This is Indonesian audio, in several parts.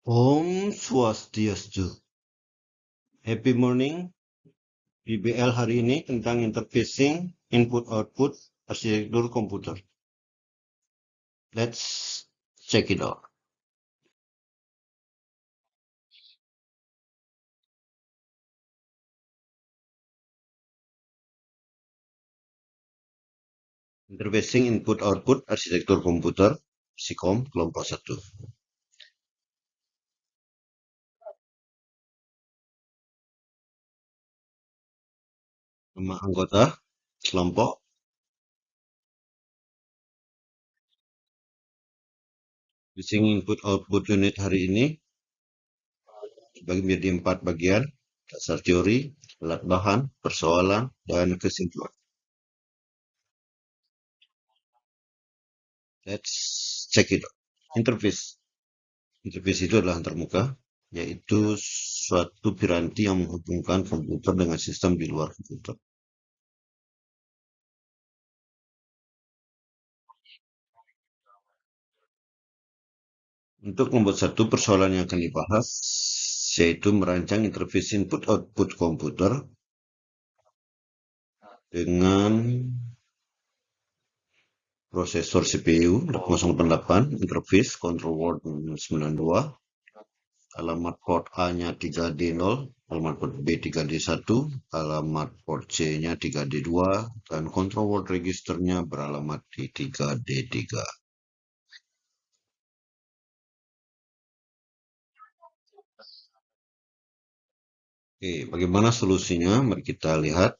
Om Swastiastu. Happy morning. PBL hari ini tentang interfacing input-output arsitektur komputer. Let's check it out. Interfacing input-output arsitektur komputer, Psikom kelompok 1. Nama anggota kelompok, interfacing input-output unit hari ini dibagi menjadi 4 bagian: dasar teori, alat bahan, persoalan, dan kesimpulan. Let's check it out. Interface. Interface itu adalah antarmuka, yaitu suatu piranti yang menghubungkan komputer dengan sistem di luar komputer. Untuk membuat satu persoalan yang akan dibahas, yaitu merancang interface input-output komputer dengan prosesor CPU 808, interface control word 92, alamat port A-nya 3D0, alamat port B 3D1, alamat port C-nya 3D2, dan control word registernya beralamat di 3D3. Oke, bagaimana solusinya? Mari kita lihat.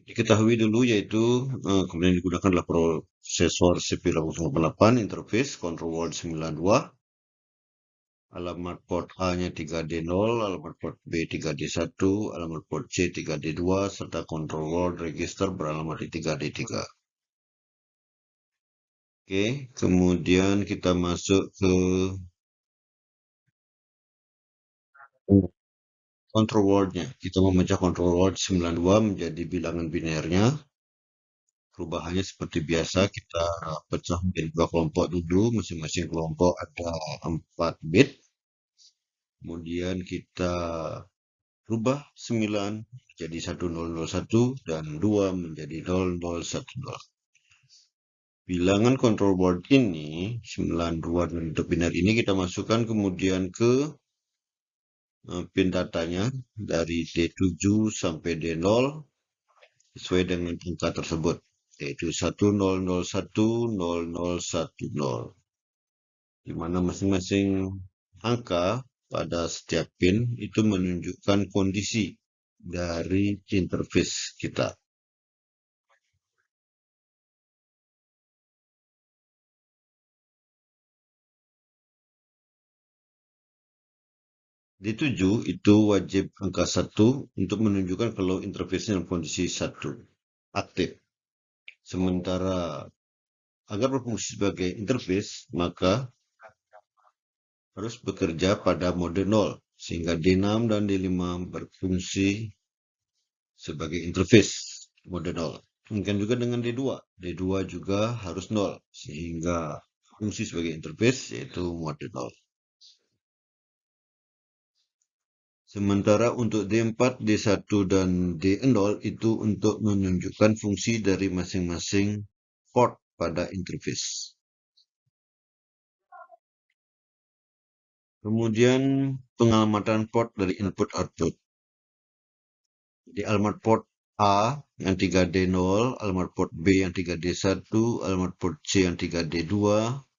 Diketahui dulu yaitu kemudian digunakan adalah prosesor CPU 808, interface control word 92, alamat port A-nya 3D0, alamat port B 3D1, alamat port C 3D2, serta control word register beralamat di 3D3. Oke, kemudian kita masuk ke control word-nya. Kita memecah control word 92 menjadi bilangan binernya. Perubahannya seperti biasa, kita pecah menjadi 2 kelompok dulu. Masing-masing kelompok ada 4 bit. Kemudian kita rubah 9 menjadi 1001 dan 2 menjadi 0010. Bilangan control word ini, 92 dan bentuk biner ini kita masukkan kemudian ke pin datanya dari D7 sampai D0 sesuai dengan angka tersebut, yaitu 10010010, di mana masing-masing angka pada setiap pin itu menunjukkan kondisi dari interface kita. Di 7 itu wajib angka 1 untuk menunjukkan kalau interface dalam kondisi 1 aktif. Sementara agar berfungsi sebagai interface, maka harus bekerja pada mode 0, sehingga D6 dan D5 berfungsi sebagai interface mode 0. Mungkin juga dengan D2. D2 juga harus 0, sehingga fungsi sebagai interface yaitu mode 0. Sementara untuk D4, D1, dan D0 itu untuk menunjukkan fungsi dari masing-masing port pada interface. Kemudian pengalamatan port dari input-output. Di alamat port A yang 3D0, alamat port B yang 3D1, alamat port C yang 3D2,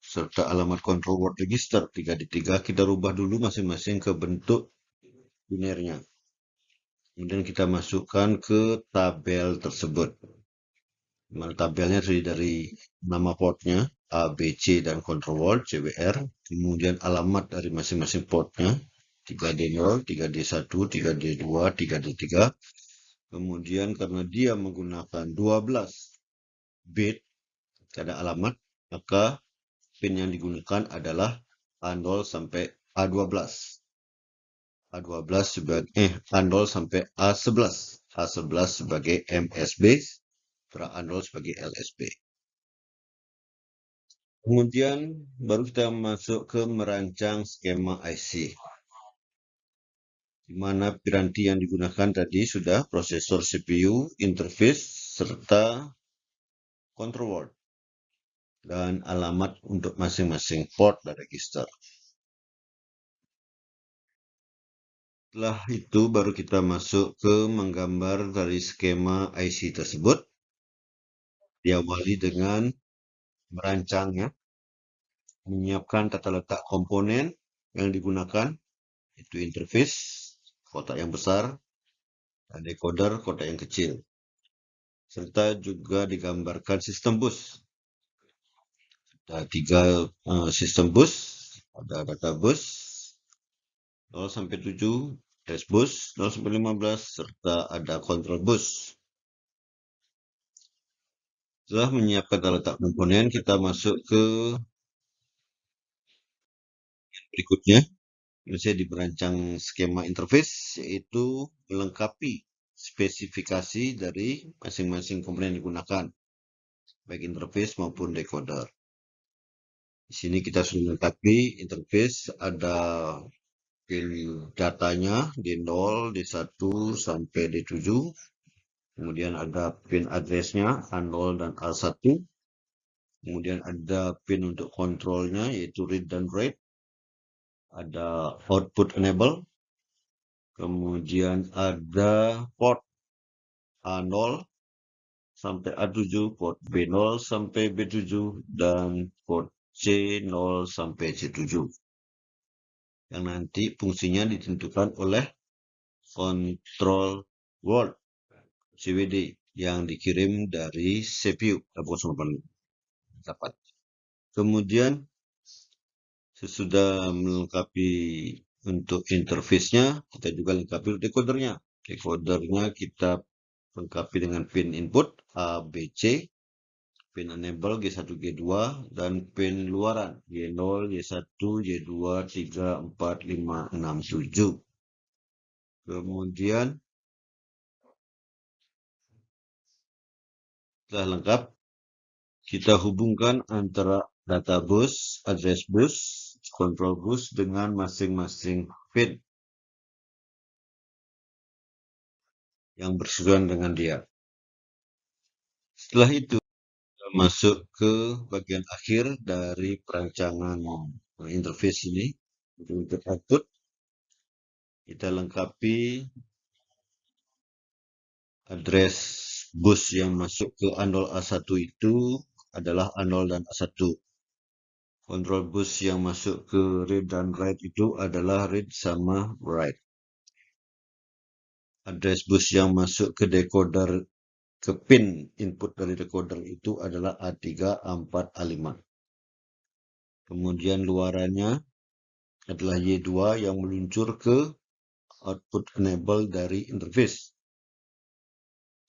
serta alamat control word register 3D3, kita rubah dulu masing-masing ke bentuk binernya. Kemudian kita masukkan ke tabel tersebut. Tabelnya terdiri dari nama portnya, A, B, C, dan control word, CWR. Kemudian alamat dari masing-masing portnya, 3D0, 3D1, 3D2, 3D3. Kemudian karena dia menggunakan 12 bit pada alamat, maka pin yang digunakan adalah A0 sampai A12. A12 sebagai A0 sampai A11. A11 sebagai MSB, A0 sebagai LSB. Kemudian baru kita masuk ke merancang skema IC. Di mana piranti yang digunakan tadi sudah prosesor CPU, interface, serta control word. Dan alamat untuk masing-masing port dan register. Setelah itu baru kita masuk ke menggambar dari skema IC tersebut. Diawali dengan merancangnya, menyiapkan tata letak komponen yang digunakan, itu interface, kotak yang besar, dan decoder, kotak yang kecil. Serta juga digambarkan sistem bus. Ada 3 sistem bus, ada data bus, 0 sampai 7, test bus, 0 sampai 15, serta ada control bus. Setelah menyiapkan tata letak komponen, kita masuk ke berikutnya. Misalnya di perancang skema interface, yaitu melengkapi spesifikasi dari masing-masing komponen yang digunakan, baik interface maupun decoder. Di sini kita sudah melengkapi interface, ada pin datanya D0, D1 sampai D7. Kemudian ada pin addressnya A0 dan A1. Kemudian ada pin untuk kontrolnya, yaitu read dan write. Ada output enable. Kemudian ada port A0 sampai A7, port B0 sampai B7, dan port C0 sampai C7. Yang nanti fungsinya ditentukan oleh control word CWD yang dikirim dari CPU 0.8. Kemudian sesudah melengkapi untuk interface-nya, kita juga lengkapi decodernya. Decodernya kita lengkapi dengan pin input A, B, C, pin enable G1, G2, dan pin luaran Y0, Y1, Y2, 3, 4, 5, 6, 7. Kemudian setelah lengkap, kita hubungkan antara data bus, address bus, control bus dengan masing-masing pin yang bersesuaian dengan dia. Setelah itu, kita masuk ke bagian akhir dari perancangan interface ini. Untuk output, kita lengkapi address bus yang masuk ke A0 A1 itu adalah A0 dan A1. Control bus yang masuk ke read dan write itu adalah read sama write. Address bus yang masuk ke decoder, ke pin input dari decoder itu adalah A3, A4, A5. Kemudian luarannya adalah Y2 yang meluncur ke output enable dari interface.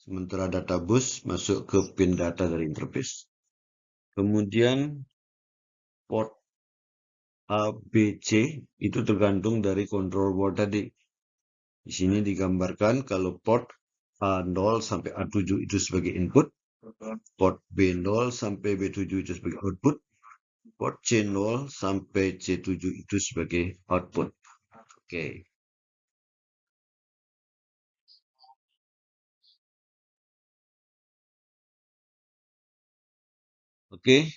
Sementara data bus masuk ke pin data dari interface. Kemudian port A, B, C itu tergantung dari control word tadi. Di sini digambarkan kalau port A0 sampai A7 itu sebagai input, port B0 sampai B7 itu sebagai output, port C0 sampai C7 itu sebagai output. Oke. Oke.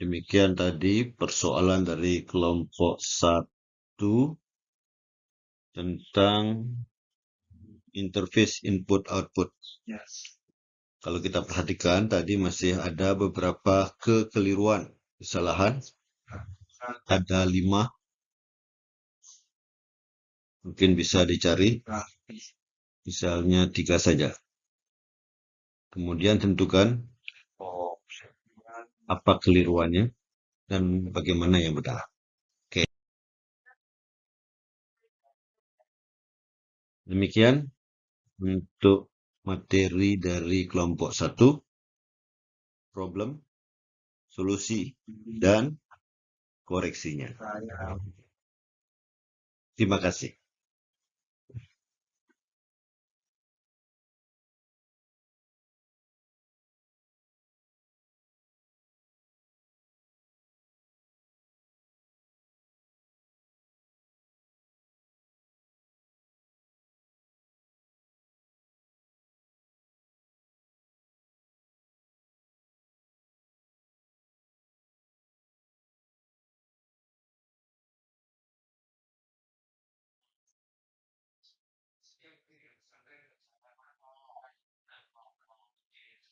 Demikian tadi persoalan dari kelompok 1 tentang interface input output. Kalau kita perhatikan tadi masih ada beberapa kekeliruan, kesalahan. Ada 5, mungkin bisa dicari, misalnya 3 saja. Kemudian tentukan apa keliruannya dan bagaimana yang benar. Oke. Demikian untuk materi dari kelompok 1, problem, solusi, dan koreksinya. Terima kasih.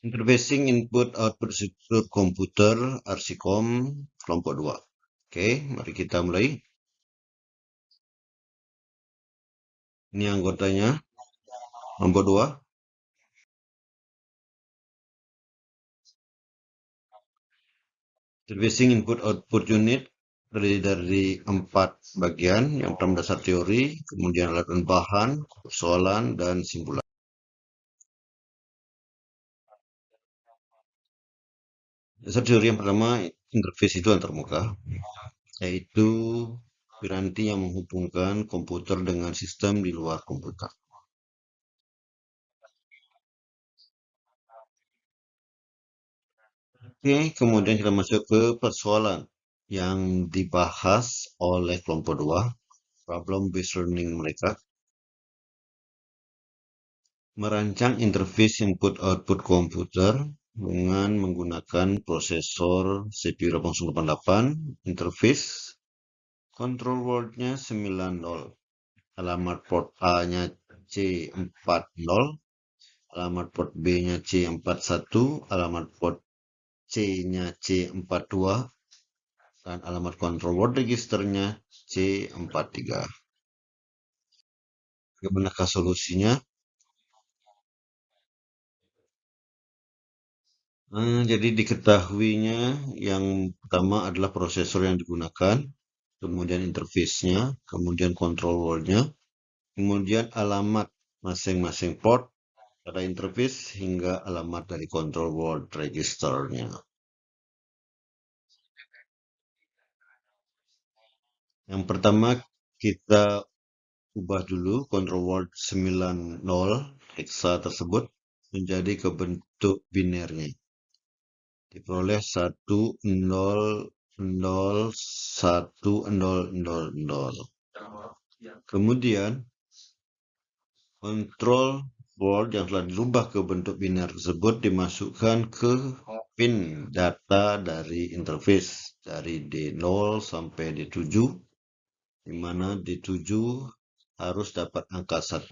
Interfacing input-output struktur komputer Arsikom kelompok 2. Oke, mari kita mulai. Ini anggotanya, kelompok 2. Interfacing input-output unit terdiri dari 4 bagian. Yang pertama dasar teori, kemudian alat bahan, persoalan, dan simpulan. Dasar teori yang pertama, interface itu antarmuka, yaitu piranti yang menghubungkan komputer dengan sistem di luar komputer. Oke, kemudian kita masuk ke persoalan yang dibahas oleh kelompok 2, problem based learning mereka. Merancang interface input-output komputer dengan menggunakan prosesor CPU 8088, interface, control word-nya 90, alamat port A-nya C40, alamat port B-nya C41, alamat port C-nya C42, dan alamat control word registernya C43. Bagaimanakah solusinya? Jadi diketahuinya yang pertama adalah prosesor yang digunakan, kemudian interface-nya, kemudian control word-nya, kemudian alamat masing-masing port pada interface hingga alamat dari control word registernya. Yang pertama kita ubah dulu control word 90 hexa tersebut menjadi ke bentuk binernya. Diperoleh 10010000. Kemudian kontrol word yang telah dirubah ke bentuk biner tersebut dimasukkan ke pin data dari interface dari D0 sampai D7, di mana D7 harus dapat angka 1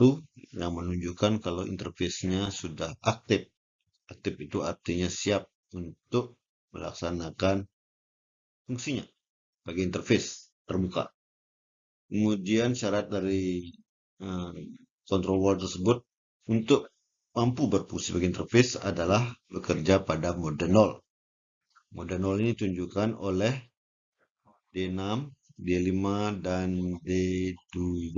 yang menunjukkan kalau interface-nya sudah aktif. Aktif itu artinya siap untuk melaksanakan fungsinya bagi interface terbuka. Kemudian syarat dari control word tersebut untuk mampu berfungsi bagi interface adalah bekerja pada mode 0. Mode 0 ini ditunjukkan oleh D6, D5, dan D2.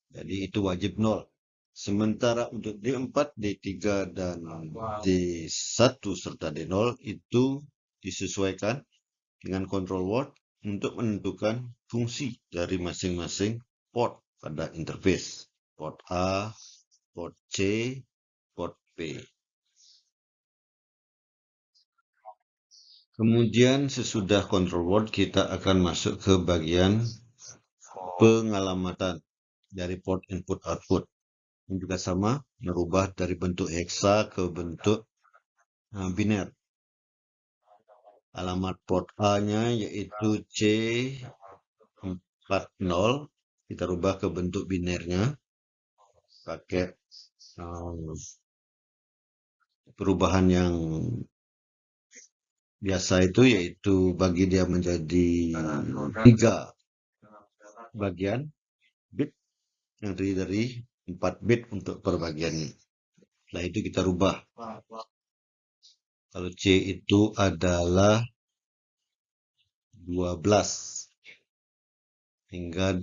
Jadi itu wajib 0. Sementara untuk D4, D3, dan D1 serta D0 itu disesuaikan dengan control word untuk menentukan fungsi dari masing-masing port pada interface. Port A, port C, port P. Kemudian sesudah control word kita akan masuk ke bagian pengalamatan dari port input output. Ini juga sama, merubah dari bentuk hexa ke bentuk biner. Alamat port A-nya yaitu C40, kita rubah ke bentuk binernya pakai perubahan yang biasa itu, yaitu bagi dia menjadi 3 bagian bit yang terdiri dari 4 bit untuk per bagiannya. Setelah itu kita rubah. Kalau C itu adalah 12 hingga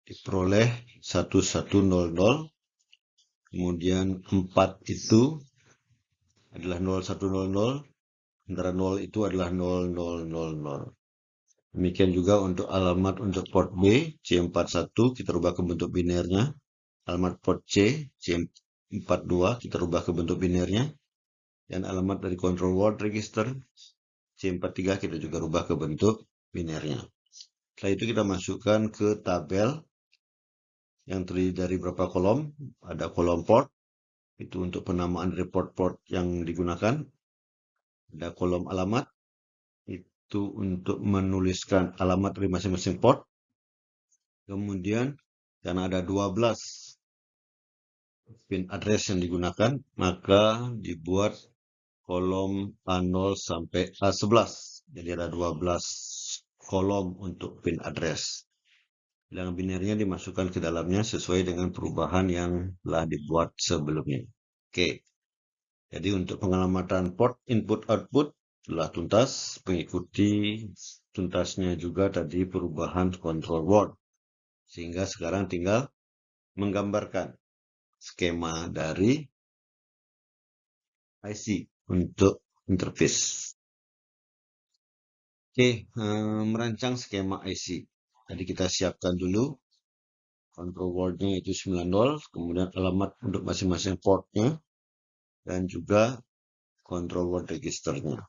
diperoleh 1100. Kemudian 4 itu adalah 0100, sementara 0 itu adalah 0000. Demikian juga untuk alamat untuk port B, C41, kita rubah ke bentuk binernya. Alamat port C, C42, kita rubah ke bentuk binernya. Dan alamat dari control word register, C43, kita juga rubah ke bentuk binernya. Setelah itu kita masukkan ke tabel yang terdiri dari beberapa kolom. Ada kolom port, itu untuk penamaan dari port-port yang digunakan. Ada kolom alamat, itu untuk menuliskan alamat dari masing-masing port. Kemudian karena ada 12 pin address yang digunakan, maka dibuat kolom A0 sampai A11. Jadi ada 12 kolom untuk pin address. Bilangan binarnya dimasukkan ke dalamnya sesuai dengan perubahan yang telah dibuat sebelumnya. Oke. Jadi untuk pengamatan port input output telah tuntas, mengikuti tuntasnya juga tadi perubahan control word. Sehingga sekarang tinggal menggambarkan skema dari IC untuk interface. Oke, merancang skema IC. Jadi kita siapkan dulu control wordnya itu 90, kemudian alamat untuk masing-masing portnya, dan juga control word registernya.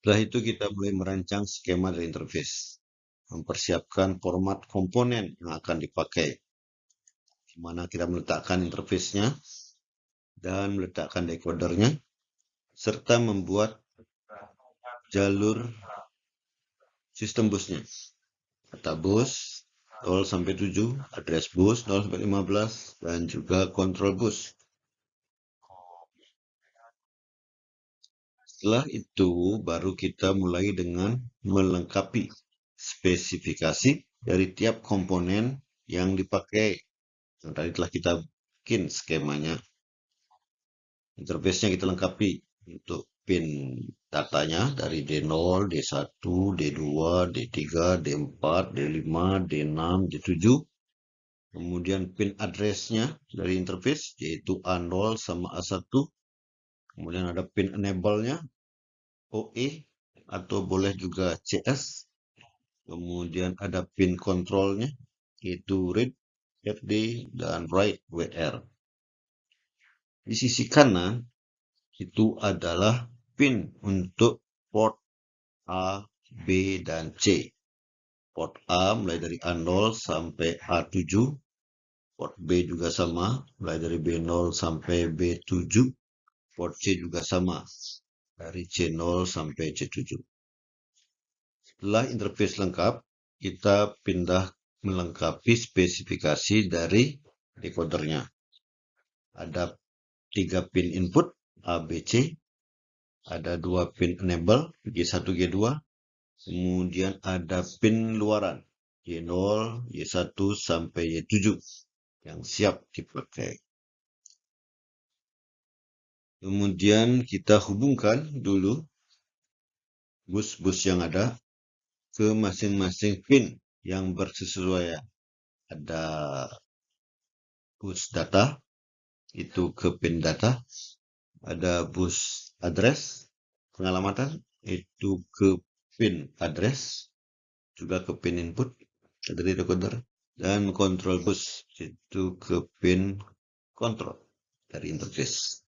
Setelah itu kita mulai merancang skema dari interface. Mempersiapkan format komponen yang akan dipakai. Di mana kita meletakkan interface-nya dan meletakkan decodernya, serta membuat jalur sistem busnya. Data bus 0 sampai 7, address bus 0 sampai 15, dan juga control bus. Setelah itu baru kita mulai dengan melengkapi spesifikasi dari tiap komponen yang dipakai. Yang tadi telah kita bikin skemanya. Interface-nya kita lengkapi untuk pin datanya dari D0, D1, D2, D3, D4, D5, D6, D7. Kemudian pin address-nya dari interface yaitu A0 sama A1. Kemudian ada pin enable-nya OE atau boleh juga CS. Kemudian ada pin control-nya yaitu read, FD, dan write, WR. Di sisi kanan itu adalah pin untuk port A, B, dan C. Port A mulai dari A0 sampai A7. Port B juga sama, mulai dari B0 sampai B7. Port C juga sama, dari C0 sampai C7. Setelah interface lengkap, kita pindah melengkapi spesifikasi dari decodernya. Ada 3 pin input A, B, C. Ada 2 pin enable G1, G2. Kemudian ada pin luaran Y0, Y1 sampai Y7 yang siap dipakai. Kemudian kita hubungkan dulu bus-bus yang ada ke masing-masing pin yang bersesuaian. Ada bus data, itu ke pin data. Ada bus address, pengalamatan, itu ke pin address. Juga ke pin input dari decoder. Dan control bus, itu ke pin control dari interface.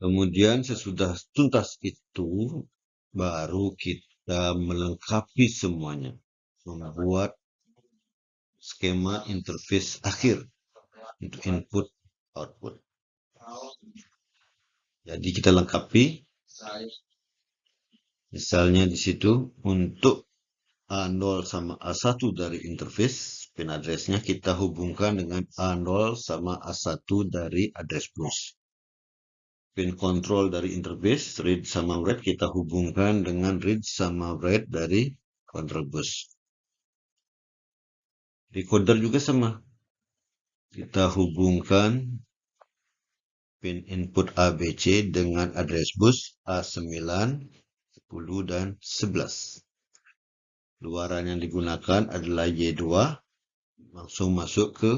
Kemudian sesudah tuntas itu, baru kita melengkapi semuanya. Membuat skema interface akhir untuk input output. Jadi kita lengkapi. Misalnya di situ untuk A0 sama A1 dari interface, pin address-nya kita hubungkan dengan A0 sama A1 dari address bus. Pin control dari interface, read sama write, kita hubungkan dengan read sama write dari control bus. Decoder juga sama. Kita hubungkan pin input ABC dengan address bus A9, 10, dan 11. Luaran yang digunakan adalah Y2, langsung masuk ke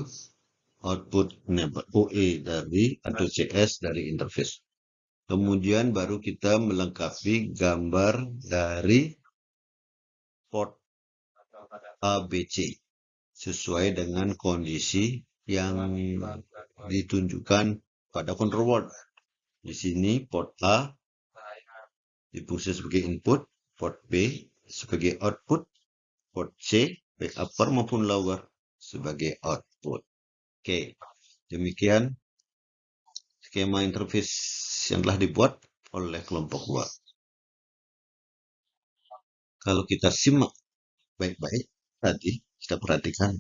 output enable OE dari atau CS dari interface. Kemudian baru kita melengkapi gambar dari port ABC sesuai dengan kondisi yang ditunjukkan pada control word. Di sini port A difungsi sebagai input, port B sebagai output, port C baik upper maupun lower sebagai output. Oke, demikian skema interface yang telah dibuat. oleh kelompok 2. Kalau kita simak baik-baik, tadi kita perhatikan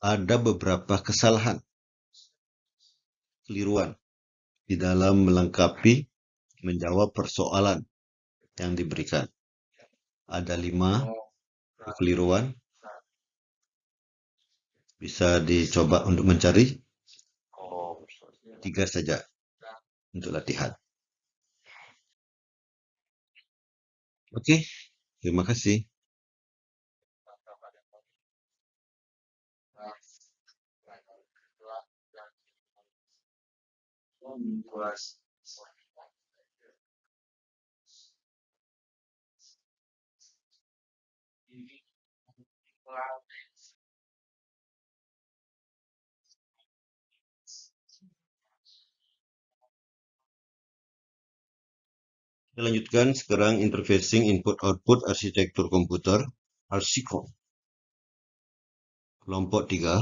ada beberapa kesalahan, keliruan di dalam melengkapi menjawab persoalan yang diberikan. Ada 5 kekeliruan. Bisa dicoba untuk mencari 3 saja untuk latihan. Oke, terima kasih. Kita lanjutkan sekarang interfacing input-output arsitektur komputer, ARSICOM. Kelompok 3.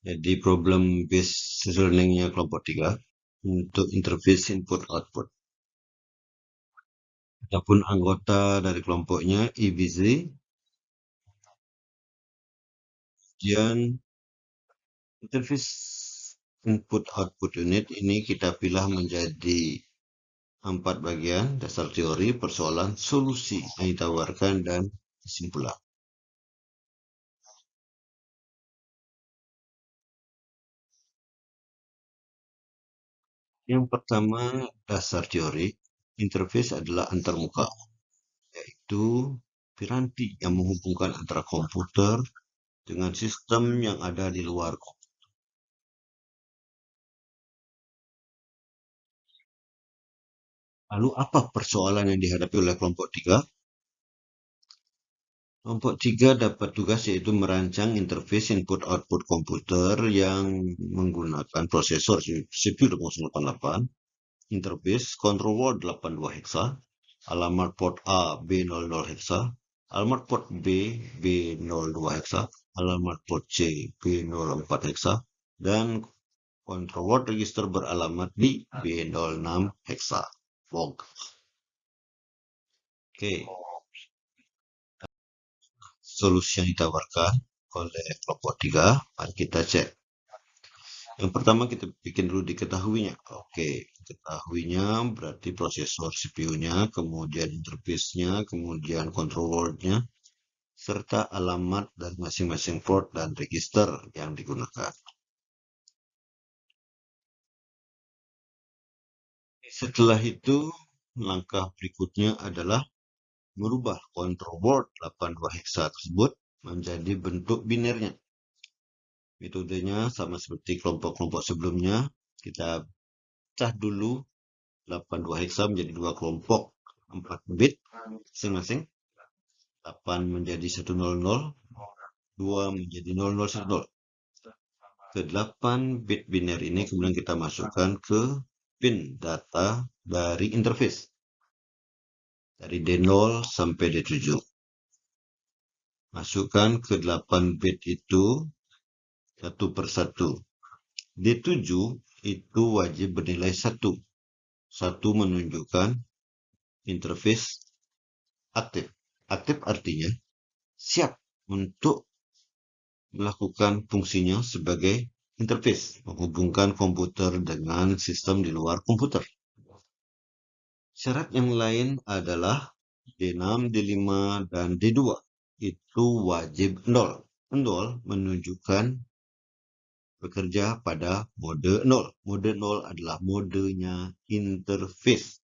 Jadi problem based learning-nya kelompok 3 untuk interface input-output. Adapun anggota dari kelompoknya EBZ, kemudian interface input-output unit ini kita pilih menjadi 4 bagian: dasar teori, persoalan, solusi yang ditawarkan, dan kesimpulan. Yang pertama, dasar teori. Interface adalah antarmuka, yaitu piranti yang menghubungkan antara komputer dengan sistem yang ada di luar komputer. Lalu apa persoalan yang dihadapi oleh kelompok 3? Kelompok 3 dapat tugas yaitu merancang interface input-output komputer yang menggunakan prosesor CPU 8088, interface control word 82 hexa, alamat port A B00 hexa, alamat port B B02 hexa, alamat port C B04 hexa, dan control word register beralamat di B06 hexa. Oke. Solusi yang ditawarkan oleh kelompok 3, mari kita cek. Yang pertama kita bikin dulu diketahuinya. Oke, ketahuinya berarti prosesor CPU-nya, kemudian interface-nya, kemudian control word-nya, serta alamat dari masing-masing port dan register yang digunakan. Setelah itu, langkah berikutnya adalah merubah control word 82 hexa tersebut menjadi bentuk binernya. Metodenya sama seperti kelompok-kelompok sebelumnya. Kita pecah dulu 82 hexa menjadi 2 kelompok 4 bit masing-masing. 8 menjadi 100, 2 menjadi 0010. Ke 8 bit biner ini kemudian kita masukkan ke pin data dari interface. Dari D0 sampai D7. Masukkan ke 8 bit itu satu persatu. D7 itu wajib bernilai 1. 1 menunjukkan interface aktif. Aktif artinya siap untuk melakukan fungsinya sebagai interface, menghubungkan komputer dengan sistem di luar komputer. Syarat yang lain adalah D6, D5, dan D2. Itu wajib 0. 0 menunjukkan bekerja pada mode 0. Mode 0 adalah modenya interface.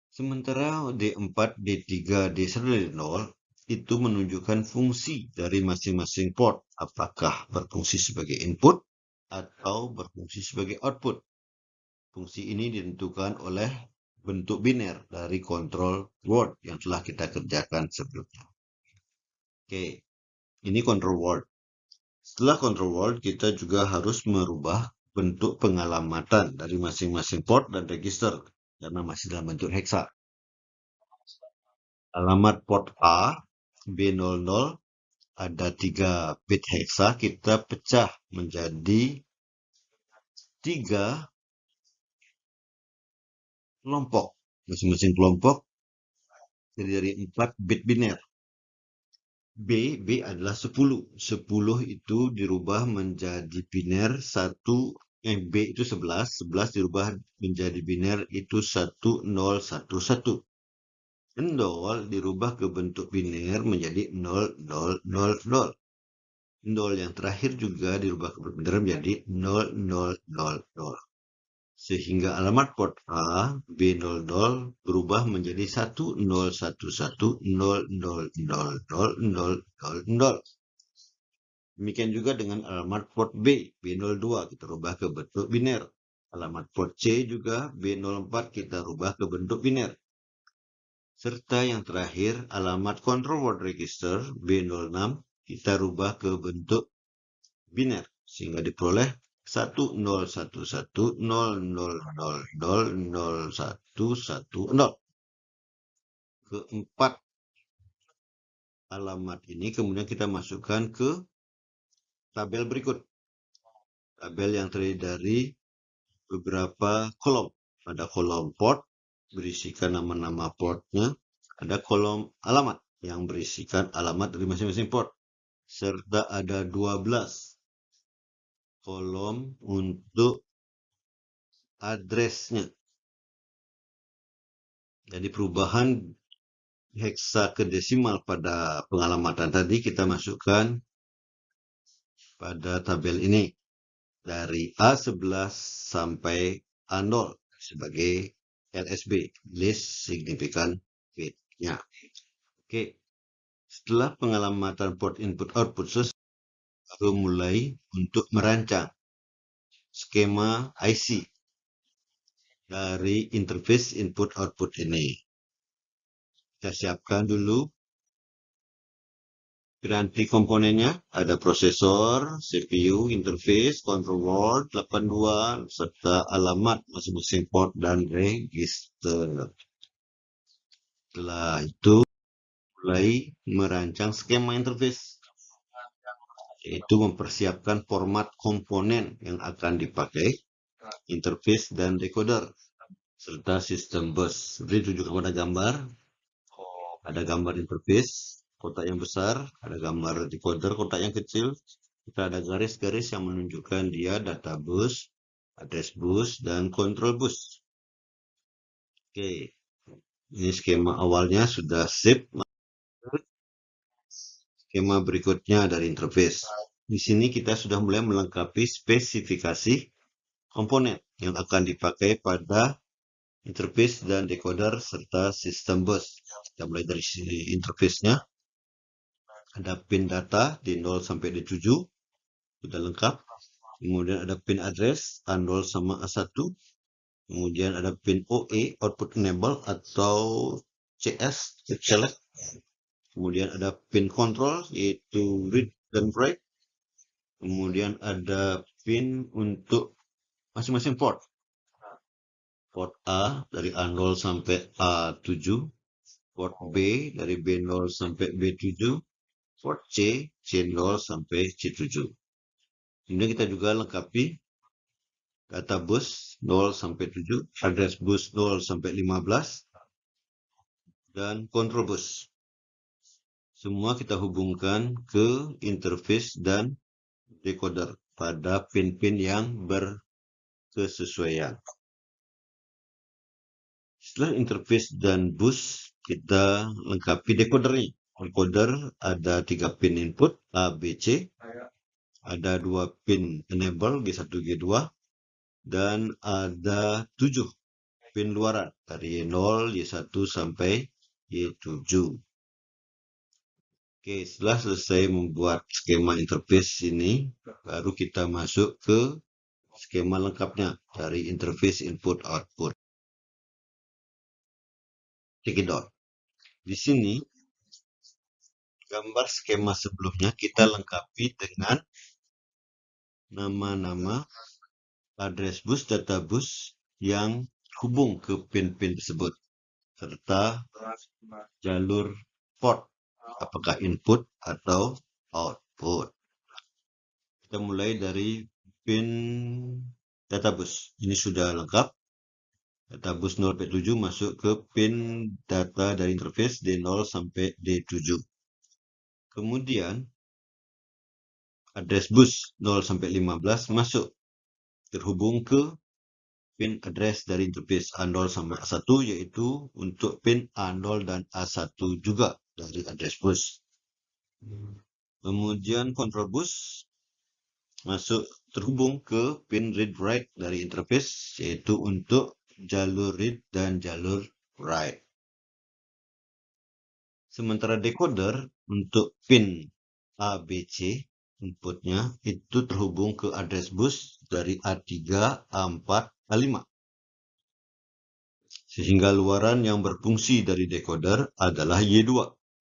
Sementara D4, D3, D1, D0 itu menunjukkan fungsi dari masing-masing port. Apakah berfungsi sebagai input atau berfungsi sebagai output. Fungsi ini ditentukan oleh bentuk biner dari control word yang telah kita kerjakan sebelumnya. Oke, ini control word. Setelah control word, kita juga harus merubah bentuk pengalamatan dari masing-masing port dan register karena masih dalam bentuk hexa. Alamat port A B00 ada 3 bit hexa, kita pecah menjadi 3 kelompok. Masing-masing kelompok terdiri dari 4 bit biner. B adalah 10. 10 itu dirubah menjadi biner 1, B itu 11. 11 dirubah menjadi biner itu 1011. 0 dirubah ke bentuk biner menjadi 0000. 0 yang terakhir juga dirubah ke bentuk biner menjadi 0000. Sehingga alamat port A B00 berubah menjadi 1011000000. Demikian juga dengan alamat port B B02 kita rubah ke bentuk biner. Alamat port C juga B04 kita rubah ke bentuk biner. Serta yang terakhir alamat control word register B06 kita rubah ke bentuk biner sehingga diperoleh 101100000110. Keempat alamat ini kemudian kita masukkan ke tabel berikut. Tabel yang terdiri dari beberapa kolom. Ada kolom port berisikan nama-nama portnya. Ada kolom alamat yang berisikan alamat dari masing-masing port. Serta ada 12 kolom untuk addressnya. Jadi perubahan heksakedesimal pada pengalamatan tadi kita masukkan pada tabel ini. Dari A11 sampai A0 sebagai LSB, list signifikan bit-nya. Oke, setelah pengalamatan port input output selesai, baru mulai untuk merancang skema IC dari interface input output ini. Kita siapkan dulu piranti komponennya, ada prosesor, CPU, interface, control board, 82, serta alamat masing-masing port dan register. Setelah itu mulai merancang skema interface, yaitu mempersiapkan format komponen yang akan dipakai, interface dan decoder, serta sistem bus. Seperti ditunjukkan pada gambar, ada gambar interface, kotak yang besar, ada gambar decoder, kotak yang kecil. Kita ada garis-garis yang menunjukkan dia data bus, address bus, dan control bus. Oke, ini skema awalnya sudah sip. Skema berikutnya dari interface. Di sini kita sudah mulai melengkapi spesifikasi komponen yang akan dipakai pada interface dan decoder serta sistem bus. Kita mulai dari interface-nya. Ada pin data di 0 sampai di 7. Sudah lengkap. Kemudian ada pin address A0 sama A1. Kemudian ada pin OE, output enable atau CS, chip select. Kemudian ada pin control, yaitu read dan write. Kemudian ada pin untuk masing-masing port. Port A dari A0 sampai A7. Port B dari B0 sampai B7. Port C, C0 sampai C7. Kemudian kita juga lengkapi data bus 0 sampai 7, address bus 0 sampai 15, dan control bus. Semua kita hubungkan ke interface dan decoder pada pin-pin yang berkesesuaian. Setelah interface dan bus, kita lengkapi decodernya. Decoder ada 3 pin input A, B, C. Ada 2 pin enable G1, G2. Dan ada 7 pin luaran dari Y0, Y1 sampai Y7. Oke, setelah selesai membuat skema interface ini, baru kita masuk ke skema lengkapnya dari interface input output. Cekidot. Di sini gambar skema sebelumnya kita lengkapi dengan nama-nama address bus, data bus yang hubung ke pin-pin tersebut, serta jalur port, apakah input atau output. Kita mulai dari pin data bus. Ini sudah lengkap. Data bus 0 sampai 7 masuk ke pin data dari interface D0 sampai D7. Kemudian address bus 0 sampai 15 masuk terhubung ke pin address dari interface A0 sampai A1, yaitu untuk pin A0 dan A1 juga dari address bus. Kemudian control bus masuk terhubung ke pin read write dari interface, yaitu untuk jalur read dan jalur write. Sementara decoder untuk pin ABC inputnya itu terhubung ke address bus dari A3, A4, A5. Sehingga luaran yang berfungsi dari decoder adalah Y2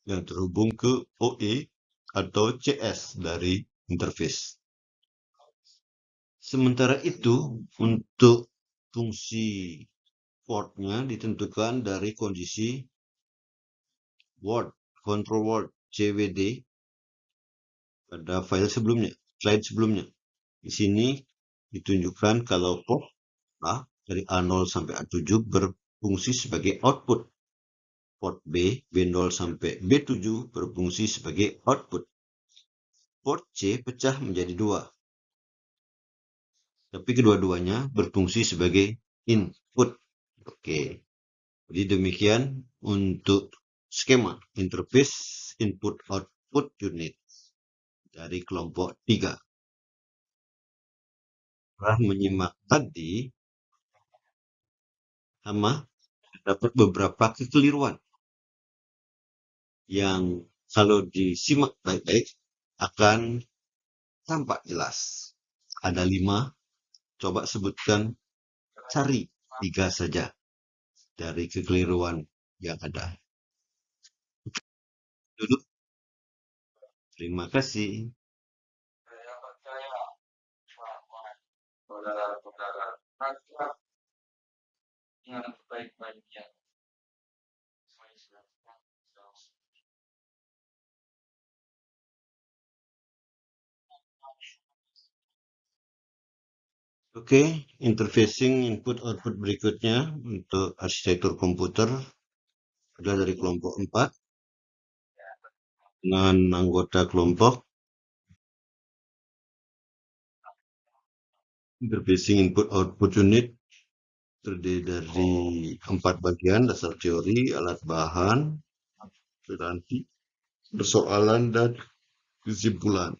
yang terhubung ke OA atau CS dari interface. Sementara itu, untuk fungsi portnya ditentukan dari kondisi word, control word CWD pada file sebelumnya, slide sebelumnya. Di sini ditunjukkan kalau port A dari A0 sampai A7 berfungsi sebagai output. Port B, B0 sampai B7 berfungsi sebagai output. Port C pecah menjadi dua. Tapi kedua-duanya berfungsi sebagai input. Oke. Jadi demikian untuk skema interface input-output unit dari kelompok 3. Setelah menyimak tadi, sama dapat beberapa kekeliruan yang kalau disimak baik-baik akan tampak jelas. Ada 5, coba sebutkan, cari 3 saja dari kekeliruan yang ada. Duduk. Terima kasih. Oke, interfacing input-output berikutnya untuk arsitektur komputer adalah dari kelompok 4 dengan anggota kelompok. Interfacing input-output unit terdiri dari 4 bagian: dasar teori, alat bahan, nanti persoalan, dan kesimpulan.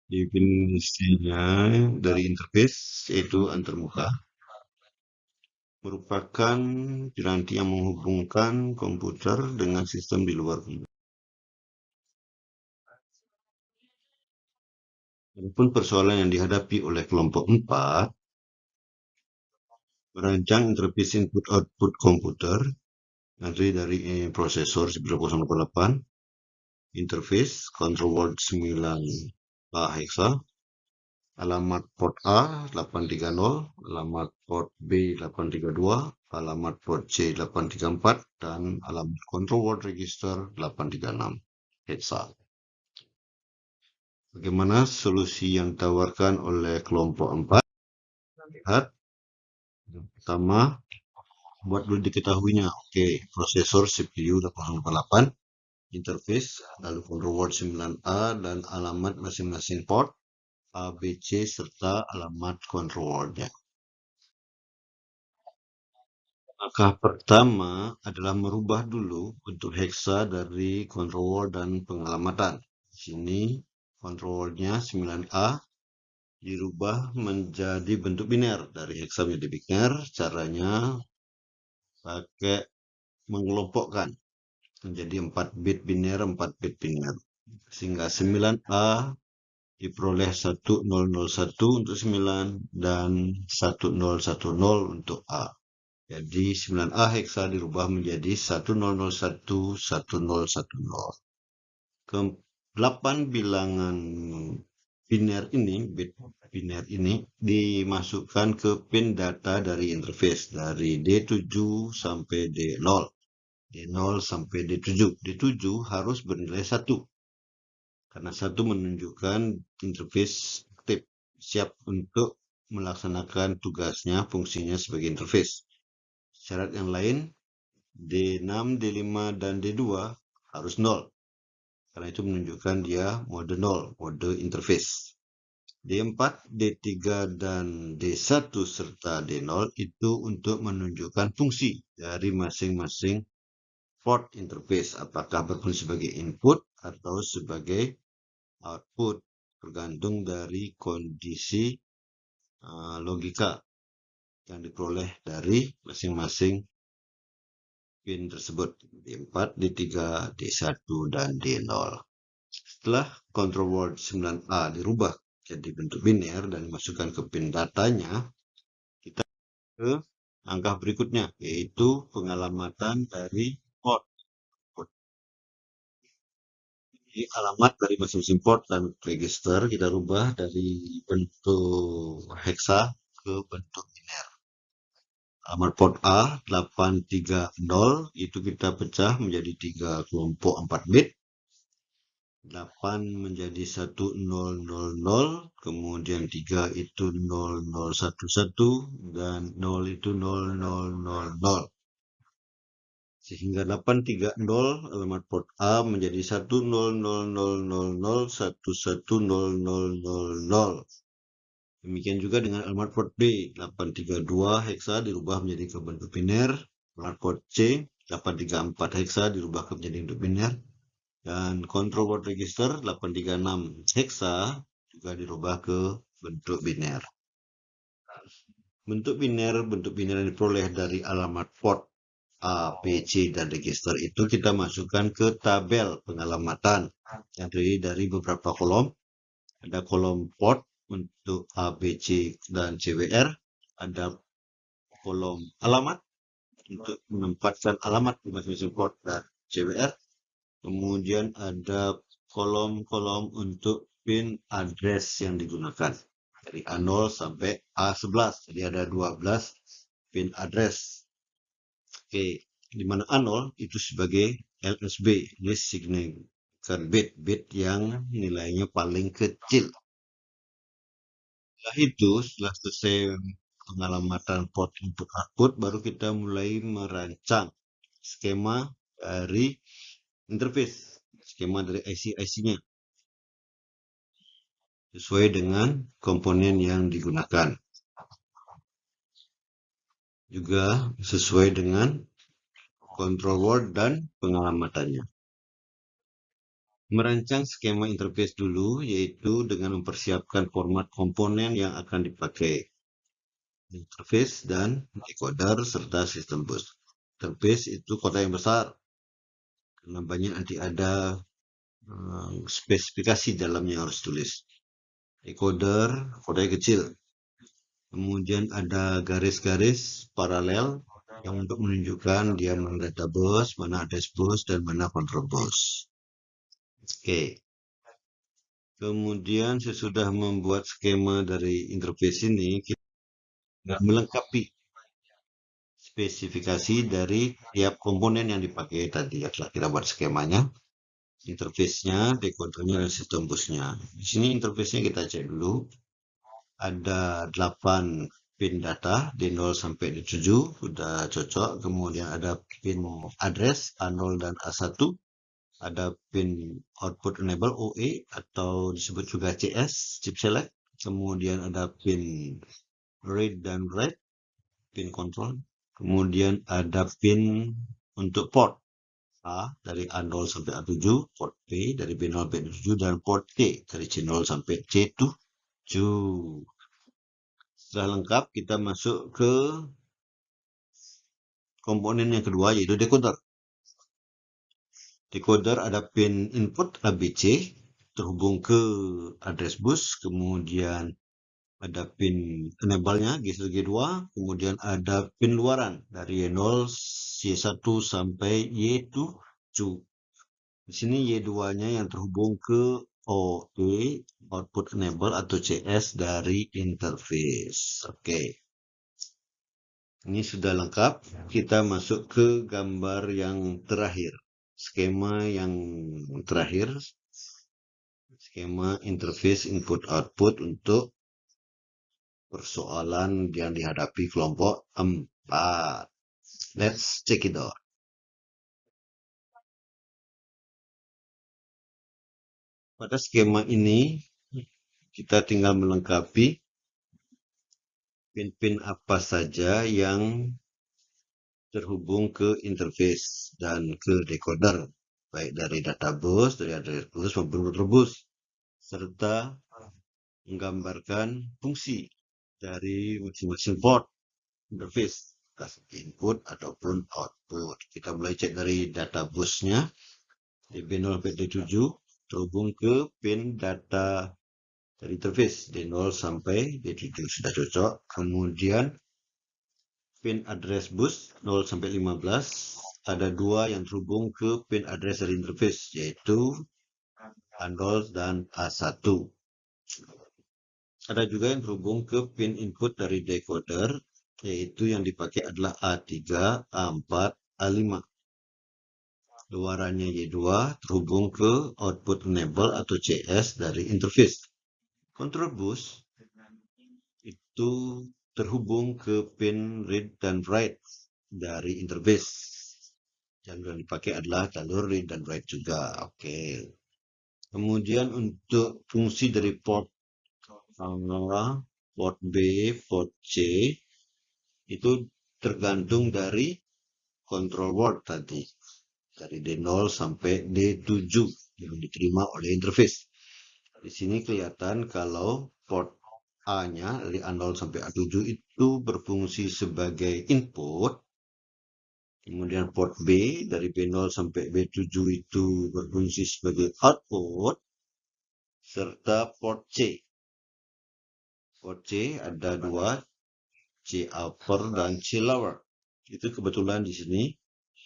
Definisinya dari interface yaitu antarmuka, merupakan piranti yang menghubungkan komputer dengan sistem di luar komputer. Adapun persoalan yang dihadapi oleh kelompok 4, merancang interface input-output komputer, nanti dari prosesor 9008, interface control word 9 hexa, alamat port A 830, alamat port B 832, alamat port C 834, dan alamat control word register 836 hexa. Bagaimana solusi yang ditawarkan oleh kelompok 4? Lihat. Yang pertama, buat dulu diketahuinya. Oke, prosesor CPU 888, interface, lalu control word 9A dan alamat masing-masing port A, B, C serta alamat control wordnya. Langkah pertama adalah merubah dulu bentuk hexa dari control word dan pengalamatan. Di sini control wordnya 9A dirubah menjadi bentuk biner, dari hexa menjadi biner. Caranya pakai mengelompokkan menjadi 4 bit biner, 4 bit biner, sehingga 9A diperoleh 1001 untuk 9 dan 1010 untuk A. Jadi 9A hexa dirubah menjadi 10011010. Ke 8 bilangan biner ini, bit biner ini dimasukkan ke pin data dari interface dari D7 sampai D0. D0 sampai D7. D7 harus bernilai 1. Karena 1 menunjukkan interface aktif, siap untuk melaksanakan tugasnya, fungsinya sebagai interface. Syarat yang lain, D6, D5, dan D2 harus 0. Karena itu menunjukkan dia mode 0, mode interface. D4, D3, dan D1 serta D0 itu untuk menunjukkan fungsi dari masing-masing port interface. Apakah berfungsi sebagai input atau sebagai output. Tergantung dari kondisi logika yang diperoleh dari masing-masing pin tersebut. D4, D3, D1, dan D0. Setelah control word 9A dirubah jadi bentuk biner dan dimasukkan ke pin datanya, kita ke langkah berikutnya, yaitu pengalamatan dari port. Jadi alamat dari masing-masing port dan register kita rubah dari bentuk hexa ke bentuk biner. Alamat port A 830 itu kita pecah menjadi 3 kelompok 4 bit. 8 menjadi 1000, kemudian 3 itu 0011, dan 0 itu 0000. Sehingga 830 alamat port A menjadi 10000111000. Demikian juga dengan alamat port B, 832 hexa dirubah menjadi ke bentuk biner. Alamat port C, 834 hexa dirubah menjadi bentuk biner. Dan control word register 836 hexa juga dirubah ke bentuk biner. Bentuk biner yang diperoleh dari alamat port A, B, C, dan register itu kita masukkan ke tabel pengalamatan yang terdiri dari beberapa kolom. Ada kolom port untuk A, B, C, dan CWR. Ada kolom alamat untuk menempatkan alamat di masing-masing port dan CWR. Kemudian ada kolom-kolom untuk pin address yang digunakan. Dari A0 sampai A11. Jadi ada 12 pin address. Oke, di mana A0 itu sebagai LSB, least significant bit yang nilainya paling kecil. Setelah selesai pengalamatan port input output, baru kita mulai merancang skema dari interface, skema dari IC-nya sesuai dengan komponen yang digunakan. Juga sesuai dengan control word dan pengalamatannya. Merancang skema interface dulu, yaitu dengan mempersiapkan format komponen yang akan dipakai. Interface dan decoder serta sistem bus. Interface itu kotak yang besar, karena banyak nanti ada spesifikasi dalamnya harus tulis. Decoder kotak kecil. Kemudian ada garis-garis paralel yang untuk menunjukkan dia mana data bus, mana address bus, dan mana control bus. Oke. Kemudian sesudah membuat skema dari interface ini, kita melengkapi spesifikasi dari tiap komponen yang dipakai tadi. Setelah kita buat skemanya, interface-nya, decodernya, dan sistem busnya. Di sini interface-nya kita cek dulu. Ada 8 pin data D0 sampai D7 sudah cocok. Kemudian ada pin address A0 dan A1. Ada pin output enable OE atau disebut juga CS, chip select. Kemudian ada pin read dan write, pin control. Kemudian ada pin untuk port A dari A0 sampai A7, port B dari B0 sampai B7, dan port T dari C0 sampai C7. Setelah lengkap, kita masuk ke komponen yang kedua, yaitu decoder. Decoder ada pin input ABC terhubung ke address bus, kemudian ada pin enable-nya G1 G2, kemudian ada pin luaran dari Y0 Y1 sampai Y7. Di sini Y2-nya yang terhubung ke OE, output enable atau CS dari interface. Oke. Ini sudah lengkap. Kita masuk ke gambar yang terakhir. Skema yang terakhir. Skema interface input output untuk persoalan yang dihadapi kelompok 4. Let's check it out. Pada skema ini, kita tinggal melengkapi pin-pin apa saja yang terhubung ke interface dan ke decoder, baik dari data bus, dari address bus maupun router bus, serta menggambarkan fungsi dari masing-masing port interface, input ataupun output. Kita mulai cek dari data busnya, D0 sampai D7 terhubung ke pin data dari interface D0 sampai D7 sudah cocok. Kemudian pin address bus 0 sampai 15 ada dua yang terhubung ke pin address dari interface, yaitu A0 dan A1. Ada juga yang terhubung ke pin input dari decoder, yaitu yang dipakai adalah A3, A4, A5. Luarannya Y2 terhubung ke output enable atau CS dari interface. Control bus itu terhubung ke pin read dan write dari interface. Jalur yang dipakai adalah jalur read dan write juga. Oke. Kemudian untuk fungsi dari port A, port B, port C itu tergantung dari control word tadi. Dari D0 sampai D7 yang diterima oleh interface. Di sini kelihatan kalau port A-nya dari A0 sampai A7 itu berfungsi sebagai input. Kemudian port B dari B0 sampai B7 itu berfungsi sebagai output. Serta port C. Port C ada dua, C upper dan C lower. Itu kebetulan di sini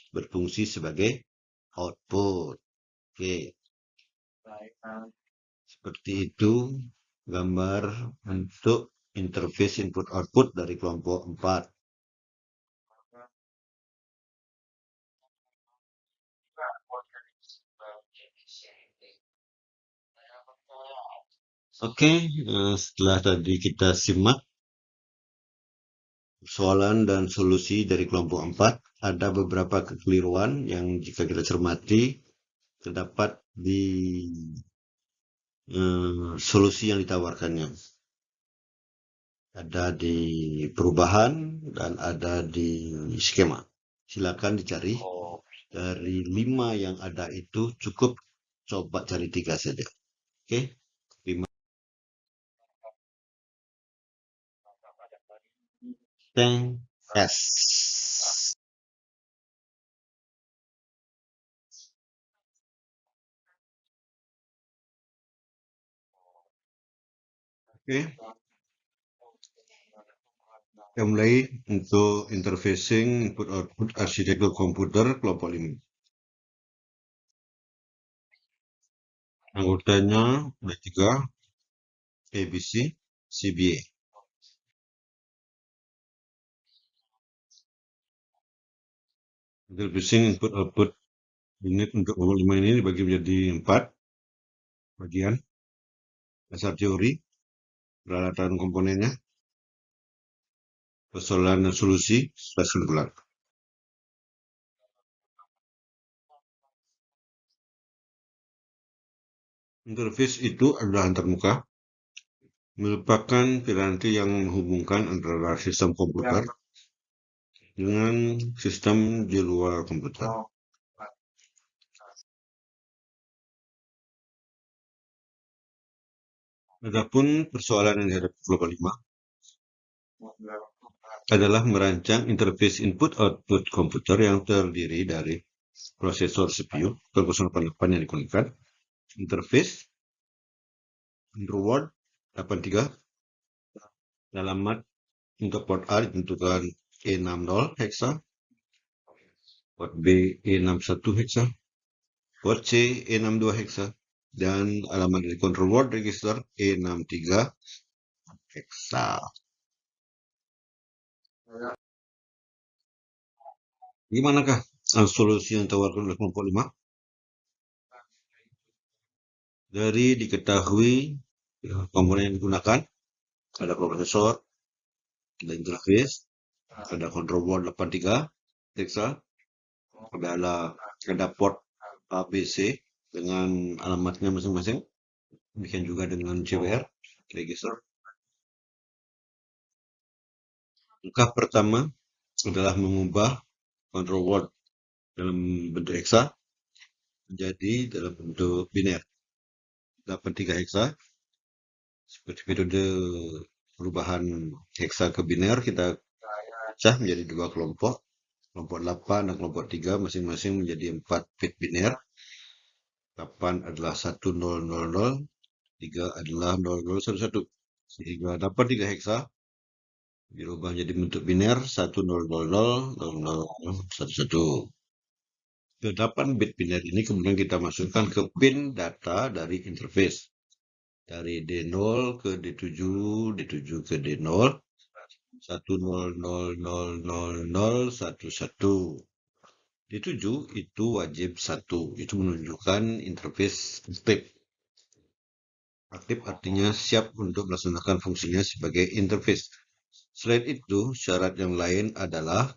berfungsi sebagai output. Oke. Seperti itu gambar untuk interface input output dari kelompok 4. Oke, setelah tadi kita simak persoalan dan solusi dari kelompok 4, ada beberapa kekeliruan yang jika kita cermati terdapat di solusi yang ditawarkannya. Ada di perubahan dan ada di skema. Silakan dicari. Dari 5 yang ada itu cukup coba cari 3 saja. Oke. 5. S. Oke. Kita mulai untuk interfacing input output arsitektur komputer kelompok 5. Anggotanya ada 3, ABC, CBA. Interfacing input output unit untuk kelompok 5 ini dibagi menjadi 4 bagian. Dasar teori, peralatan komponennya, persoalan dan solusi, kesimpulan. Interface itu adalah antarmuka, merupakan piranti yang menghubungkan antara sistem komputer dengan sistem di luar komputer. Adapun persoalan yang dihadapi kelompok 5 adalah merancang interface input-output komputer yang terdiri dari prosesor CPU 008 yang digunakan, interface, word 83, alamat untuk port A ditentukan E60 hexa, port B E61 hexa, port C E62 hexa, dan alamat dari control word register E63 hexa. Gimanakah solusi yang ditawarkan oleh kelompok 5? Dari diketahui komponen yang digunakan, ada prosesor, ada interface, ada control board 83 hexa, ada port A, B, C dengan alamatnya masing-masing, demikian juga dengan CWR register. Langkah pertama adalah mengubah control word dalam bentuk hexa menjadi dalam bentuk biner. Dapat 3 hexa. Seperti metode perubahan hexa ke biner, kita pecah menjadi 2 kelompok. Kelompok 8 dan kelompok 3 masing-masing menjadi 4 bit biner. 8 adalah 1000, 3 adalah 0011. Sehingga dapat 3 hexa dirubah menjadi bentuk biner 10000011. Ke-8 bit biner ini kemudian kita masukkan ke pin data dari interface. Dari D0 ke D7, D7 ke D0, 10000011. D7 itu wajib 1, itu menunjukkan interface aktif. Aktif artinya siap untuk melaksanakan fungsinya sebagai interface. Selain itu, syarat yang lain adalah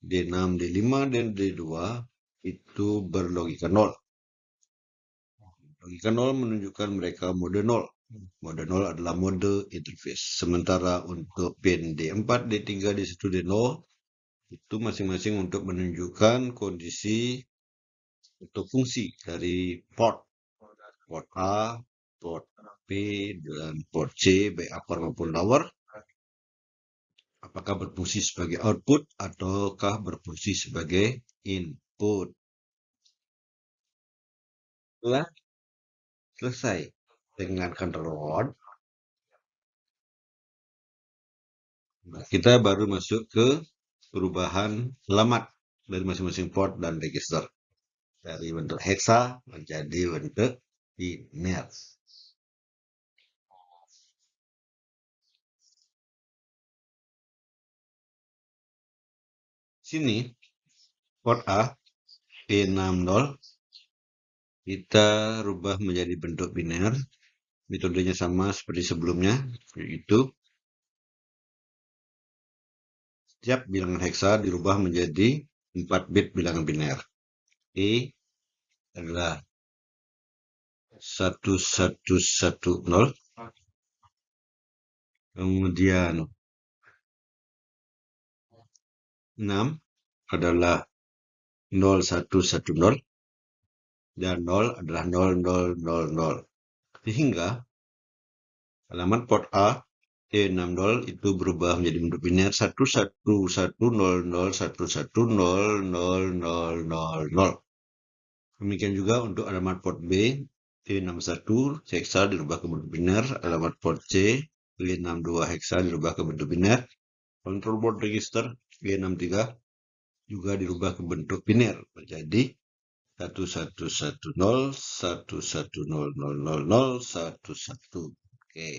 D6, D5, dan D2 itu berlogika 0. Logika 0 menunjukkan mereka mode 0. Mode 0 adalah mode interface. Sementara untuk pin D4, D3, D1, D0 itu masing-masing untuk menunjukkan kondisi atau fungsi dari port. Port A, port B, dan port C, baik upper maupun lower. Apakah berfungsi sebagai output ataukah berfungsi sebagai input. Setelah selesai dengan control word, kita baru masuk ke perubahan alamat dari masing-masing port dan register. Dari bentuk hexa menjadi bentuk biner. Sini, port A, P60, kita rubah menjadi bentuk biner. Metodenya sama seperti sebelumnya, yaitu setiap bilangan hexa dirubah menjadi 4 bit bilangan biner. E adalah 1110, kemudian 6 adalah 0110, dan 0 adalah 0000. Sehingga alamat port A E60 itu berubah menjadi bentuk biner 111001100000. Demikian juga untuk alamat port B E61 hexa dirubah ke bentuk biner, alamat port C E62 hexa dirubah ke bentuk biner, control board register E63 juga dirubah ke bentuk biner menjadi 111011000011. Oke.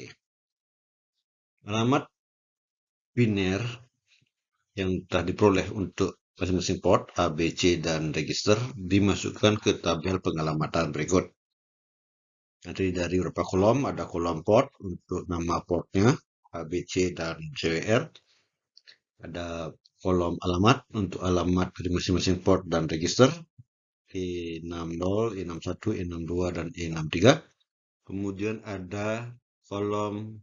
Alamat biner yang telah diperoleh untuk masing-masing port A, B, C, dan register dimasukkan ke tabel pengalamatan berikut. Nanti dari beberapa kolom, ada kolom port untuk nama portnya A, B, C, dan CWR. Ada kolom alamat untuk alamat dari masing-masing port dan register E60, E61, E62, dan E63. Kemudian ada kolom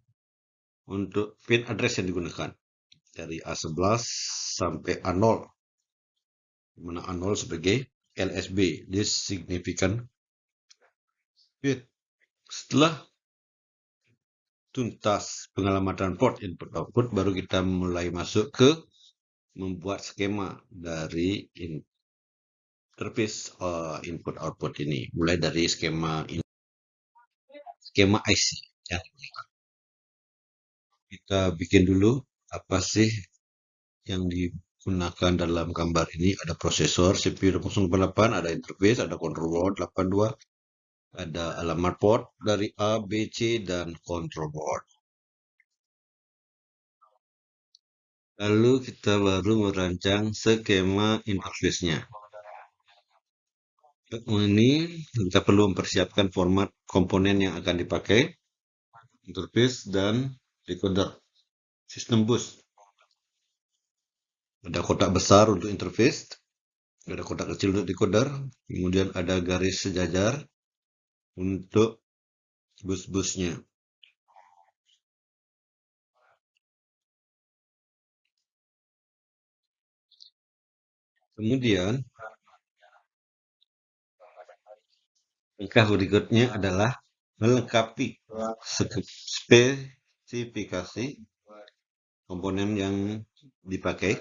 untuk pin address yang digunakan dari A11 sampai A0, di mana A0 sebagai LSB, this significant bit. Setelah tuntas pengalamatan port input output, baru kita mulai masuk ke membuat skema dari interface input output ini, mulai dari skema IC ya. Kita bikin dulu apa sih yang digunakan dalam gambar ini. Ada prosesor CPU 208, ada interface, ada control board 82, ada alamat port dari A, B, C, dan control board. Lalu kita baru merancang skema interface-nya. Ini kita perlu mempersiapkan format komponen yang akan dipakai, interface, dan decoder, sistem bus. Ada kotak besar untuk interface, ada kotak kecil untuk decoder, kemudian ada garis sejajar untuk bus-busnya. Kemudian langkah berikutnya adalah melengkapi spesifikasi komponen yang dipakai,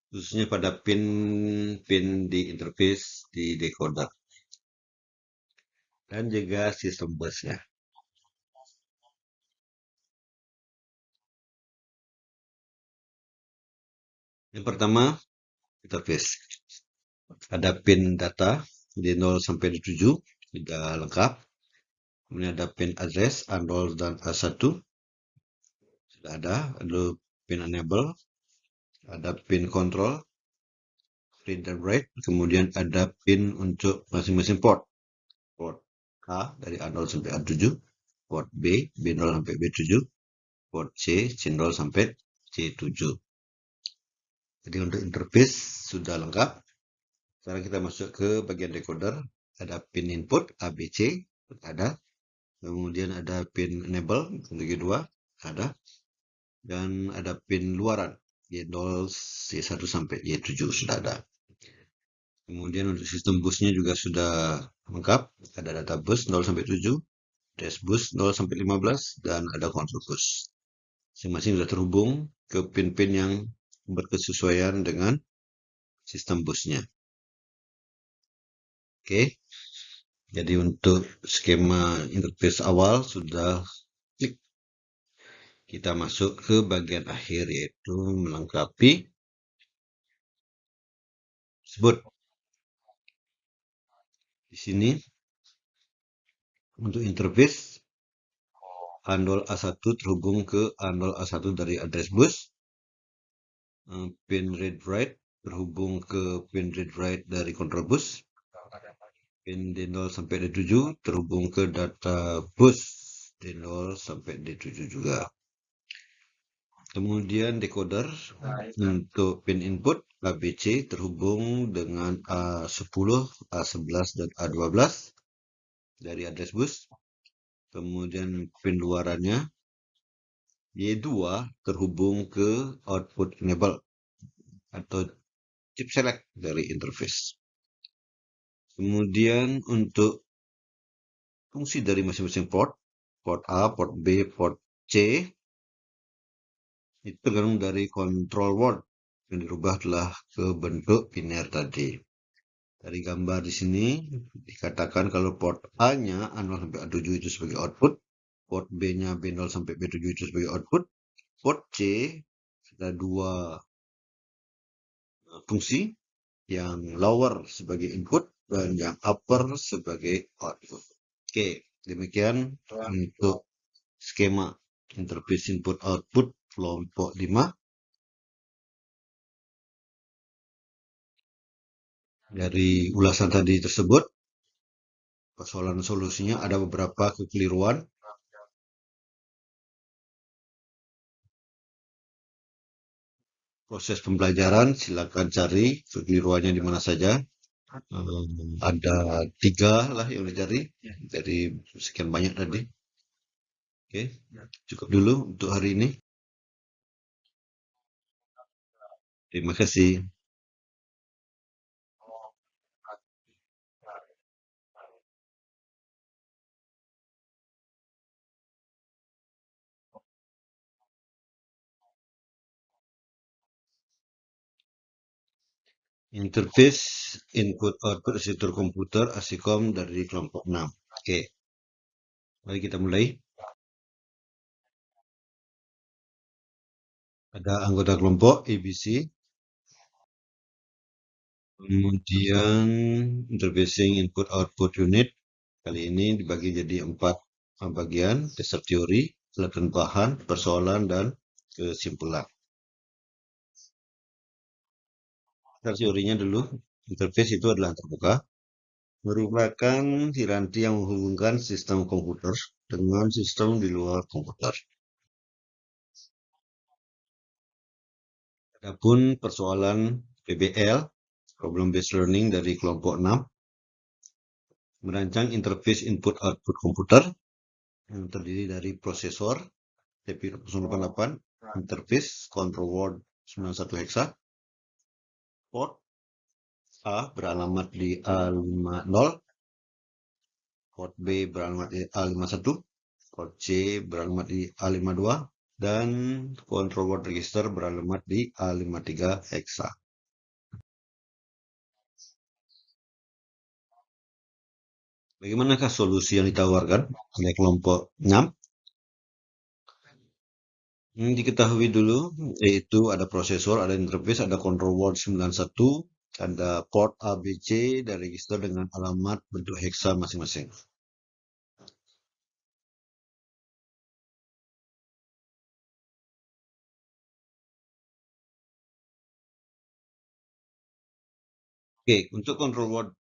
khususnya pada pin di interface di decoder dan juga sistem busnya. Yang pertama, interface. Ada pin data di 0 sampai di 7, sudah lengkap. Kemudian ada pin address A0 dan A1, sudah ada. Lalu pin enable, ada pin control, read dan write. Kemudian ada pin untuk masing-masing port. Port A dari A0 sampai A7, port B, B0 sampai B7, port C, C0 sampai C7. Jadi untuk interface sudah lengkap. Sekarang kita masuk ke bagian decoder. Ada pin input ABC, ada. Kemudian ada pin enable untuk Y2, ada. Dan ada pin luaran Y0, Y1 sampai Y7 sudah ada. Kemudian untuk sistem busnya juga sudah lengkap. Ada data bus 0 sampai 7, dash bus 0 sampai 15, dan ada control bus. Masing-masing sudah terhubung ke pin-pin yang berkesesuaian dengan sistem busnya. Oke, jadi untuk skema interface awal sudah klik. Kita masuk ke bagian akhir, yaitu melengkapi sebut. Di sini untuk interface A0 A1 terhubung ke A0 A1 dari address bus. Pin read write terhubung ke pin read write dari control bus. Pin D0 sampai D7 terhubung ke data bus D0 sampai D7 juga. Kemudian decoder untuk pin input ABC terhubung dengan A10, A11, dan A12 dari address bus. Kemudian pin luarannya Y2 terhubung ke output enable atau chip select dari interface. Kemudian untuk fungsi dari masing-masing port A, port B, port C, itu tergantung dari control word yang dirubah telah ke bentuk biner tadi. Dari gambar di sini dikatakan kalau port A-nya A0 sampai A7 itu sebagai output, port B-nya B0 sampai B7 itu sebagai output, port C ada dua fungsi, yang lower sebagai input dan yang upper sebagai output. Oke, demikian untuk skema interface input output kelompok 5. Dari ulasan tadi tersebut, persoalan solusinya ada beberapa kekeliruan. Proses pembelajaran, silakan cari kekeliruannya di mana saja. Ada 3 lah yang dicari dari sekian banyak tadi. Oke, cukup dulu untuk hari ini. Terima kasih. Interface input-output arsitektur komputer ASICOM dari kelompok 6. Oke, mari kita mulai. Ada anggota kelompok ABC, kemudian interfacing input-output unit. Kali ini dibagi jadi 4 bagian, dasar teori, latar bahan, persoalan, dan kesimpulan. Dasar teorinya dulu, interface itu adalah terbuka, merupakan piranti yang menghubungkan sistem komputer dengan sistem di luar komputer. Adapun persoalan PBL, Problem Based Learning dari kelompok 6, merancang interface input-output komputer yang terdiri dari prosesor CPU 088, interface control word 91 hexa, port A beralamat di A50, port B beralamat di A51, port C beralamat di A52, dan control word register beralamat di A53 hexa. Bagaimanakah solusi yang ditawarkan oleh kelompok 6? Diketahui dulu, yaitu ada prosesor, ada interface, ada control word 91, ada port A, B, C, dan register dengan alamat bentuk hexa masing-masing. Oke, untuk control word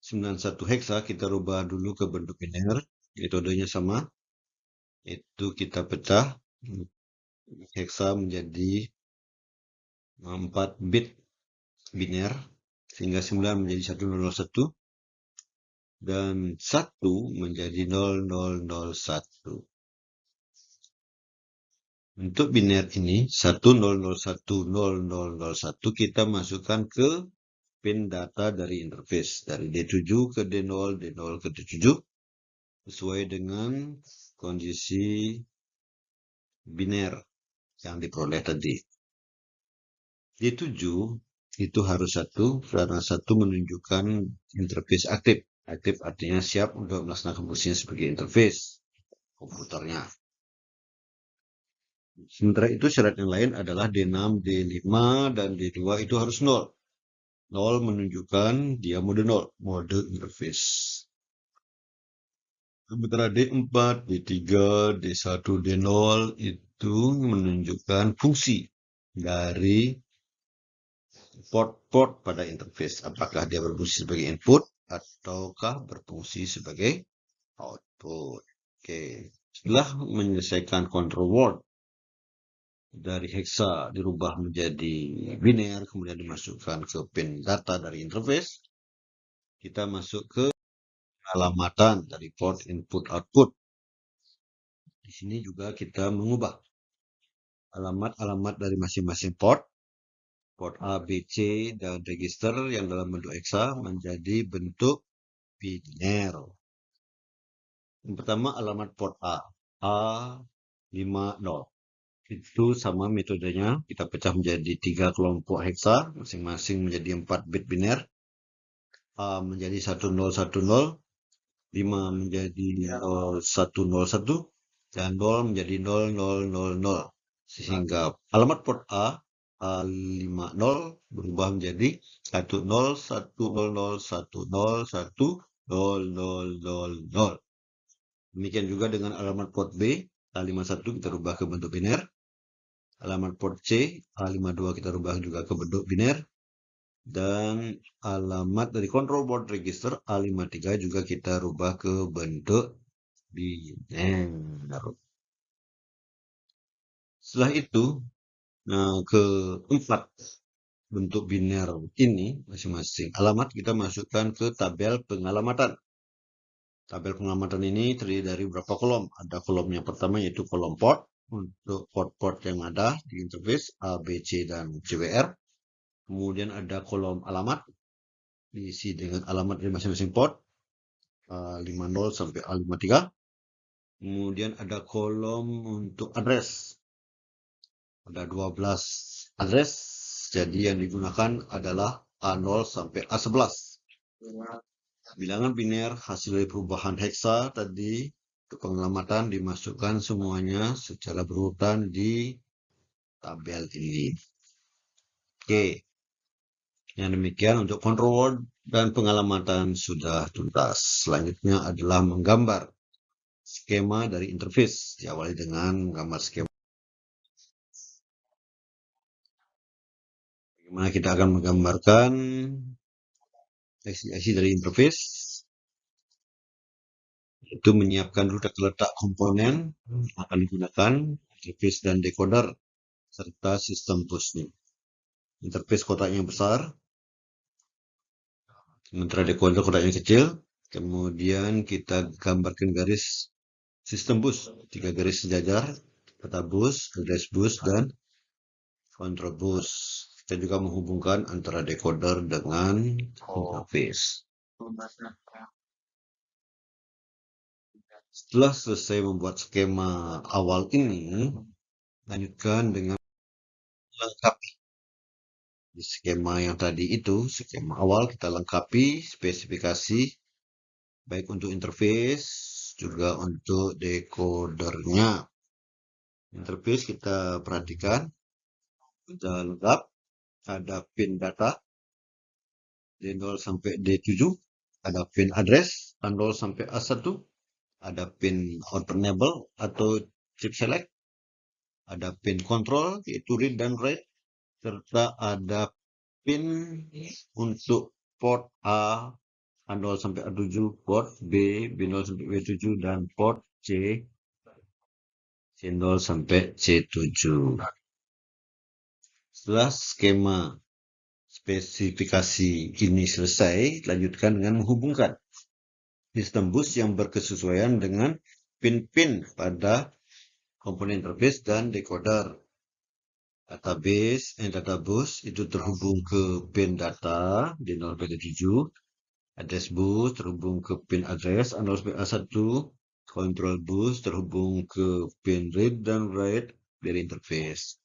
91 hexa kita rubah dulu ke bentuk biner. Metodenya sama, yaitu kita pecah hexa menjadi 4 bit biner, sehingga 9 menjadi 1001 dan 1 menjadi 0001. Untuk biner ini 10010001 kita masukkan ke pin data dari interface dari D7 ke D0, D0 ke D7 sesuai dengan kondisi biner yang diperoleh tadi. D7 itu harus 1 karena 1 menunjukkan interface aktif. Aktif artinya siap untuk melaksanakan fungsinya sebagai interface komputernya. Sementara itu syarat yang lain adalah D6, D5, dan D2 itu harus 0. 0 menunjukkan dia mode 0, mode interface. Sementara D4, D3, D1, D0 itu menunjukkan fungsi dari port-port pada interface. Apakah dia berfungsi sebagai input ataukah berfungsi sebagai output. Oke. Setelah menyelesaikan control word dari hexa dirubah menjadi biner, kemudian dimasukkan ke pin data dari interface, kita masuk ke alamatan dari port input output. Di sini juga kita mengubah alamat-alamat dari masing-masing port A, B, C, dan register yang dalam bentuk hexa menjadi bentuk biner. Yang pertama alamat port A, A50. Itu sama metodenya, kita pecah menjadi 3 kelompok hexa, masing-masing menjadi 4 bit biner. A menjadi 1010, 5 menjadi 0101, dan 0 menjadi 0000. Sehingga alamat port A50 berubah menjadi 1010101000. Demikian juga dengan alamat port B, A51 kita rubah ke bentuk biner. Alamat port C, A52 kita rubah juga ke bentuk biner. Dan alamat dari control board register A53 juga kita rubah ke bentuk biner. Setelah itu, keempat bentuk biner ini masing-masing alamat kita masukkan ke tabel pengalamatan. Tabel pengalamatan ini terdiri dari beberapa kolom. Ada kolom yang pertama yaitu kolom port untuk port-port yang ada di interface A, B, C, dan CWR. Kemudian ada kolom alamat diisi dengan alamat dari masing-masing port A50 sampai A53. Kemudian ada kolom untuk address. Ada 12 address. Jadi yang digunakan adalah A0 sampai A11. Bilangan biner hasil dari perubahan hexa tadi untuk pengalamatan dimasukkan semuanya secara berurutan di tabel ini. Oke. Yang demikian untuk control word dan pengalamatan sudah tuntas. Selanjutnya adalah menggambar skema dari interface. Diawali dengan menggambar skema. Bagaimana kita akan menggambarkan IC dari interface. Itu menyiapkan dulu letak komponen yang akan digunakan, interface dan decoder, serta sistem pushnya. interface kotaknya besar, sementara decoder kotaknya kecil. Kemudian kita gambarkan garis sistem bus, 3 garis sejajar, data bus, address bus, dan control bus. Kita juga menghubungkan antara decoder dengan interface. Setelah selesai membuat skema awal ini, lanjutkan dengan lengkapi. Di skema yang tadi itu, skema awal kita lengkapi spesifikasi baik untuk interface juga untuk decodernya. Interface kita perhatikan sudah lengkap, ada pin data D0 sampai D7, ada pin address A0 sampai A1, ada pin output enable atau chip select, ada pin control yaitu read dan write, serta ada pin untuk port A0 sampai A7, port B, B0 sampai B7, dan port C, C0 sampai C7. Setelah skema spesifikasi ini selesai, lanjutkan dengan menghubungkan sistem bus yang berkesesuaian dengan pin-pin pada komponen interface dan decoder. Data bus itu terhubung ke pin data di 0 sampai 7, address bus terhubung ke pin address A0 sampai A1, control bus terhubung ke pin read dan write dari interface.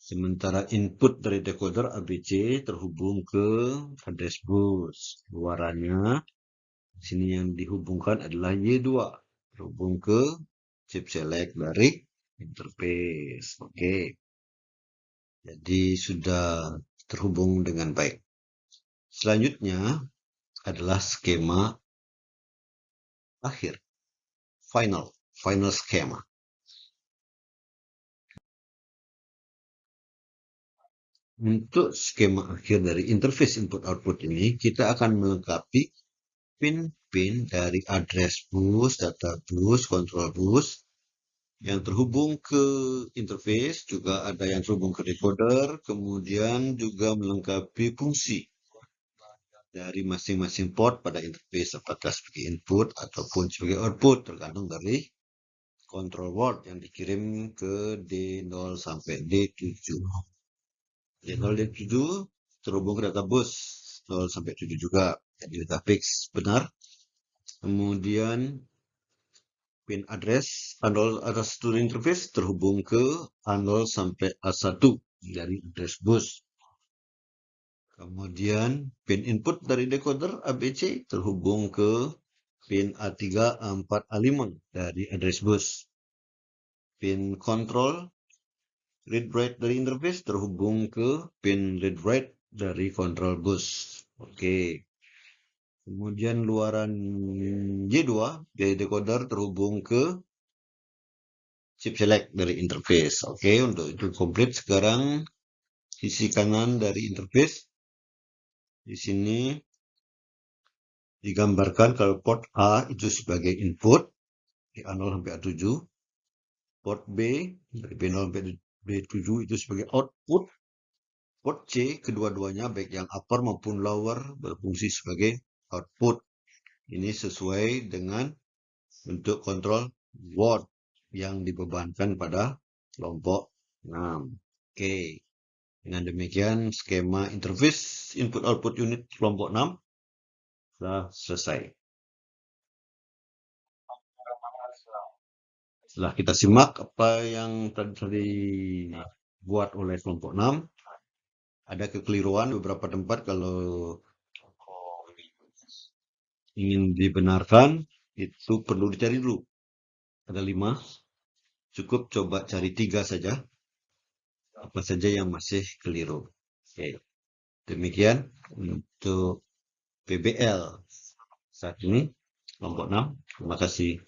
Sementara input dari decoder ABC terhubung ke address bus. Luarannya sini yang dihubungkan adalah Y2 terhubung ke chip select dari interface. Oke. Jadi sudah terhubung dengan baik. Selanjutnya adalah skema akhir. Final schema. Untuk skema akhir dari interface input output ini, kita akan melengkapi pin-pin dari address bus, data bus, control bus yang terhubung ke interface, juga ada yang terhubung ke decoder, kemudian juga melengkapi fungsi dari masing-masing port pada interface, apakah sebagai input ataupun sebagai output, tergantung dari control word yang dikirim ke D0 sampai D7. D0 D7 terhubung ke data bus 0 sampai 7 juga, jadi data fix benar. Kemudian pin address A0 address to interface terhubung ke A0 sampai A1 dari address bus. Kemudian pin input dari decoder ABC terhubung ke pin A3, A4, A5 dari address bus. Pin control read write dari interface terhubung ke pin read write dari control bus. Oke. Kemudian luaran Y2 dari decoder terhubung ke chip select dari interface. Oke, untuk itu komplit. Sekarang sisi kanan dari interface. Di sini digambarkan kalau port A itu sebagai input di A0 sampai A7. Port B dari B0 sampai B7 itu sebagai output. Port C kedua-duanya baik yang upper maupun lower berfungsi sebagai output. Ini sesuai dengan bentuk kontrol word yang dibebankan pada kelompok 6. Oke. Dengan demikian skema interface input output unit kelompok 6 sudah selesai. Setelah kita simak apa yang tadi buat oleh kelompok 6, ada kekeliruan beberapa tempat. Kalau ingin dibenarkan, itu perlu dicari dulu. Ada 5, cukup coba cari 3 saja. Apa saja yang masih keliru. Oke. Demikian untuk PBL saat ini, kelompok 6. Terima kasih.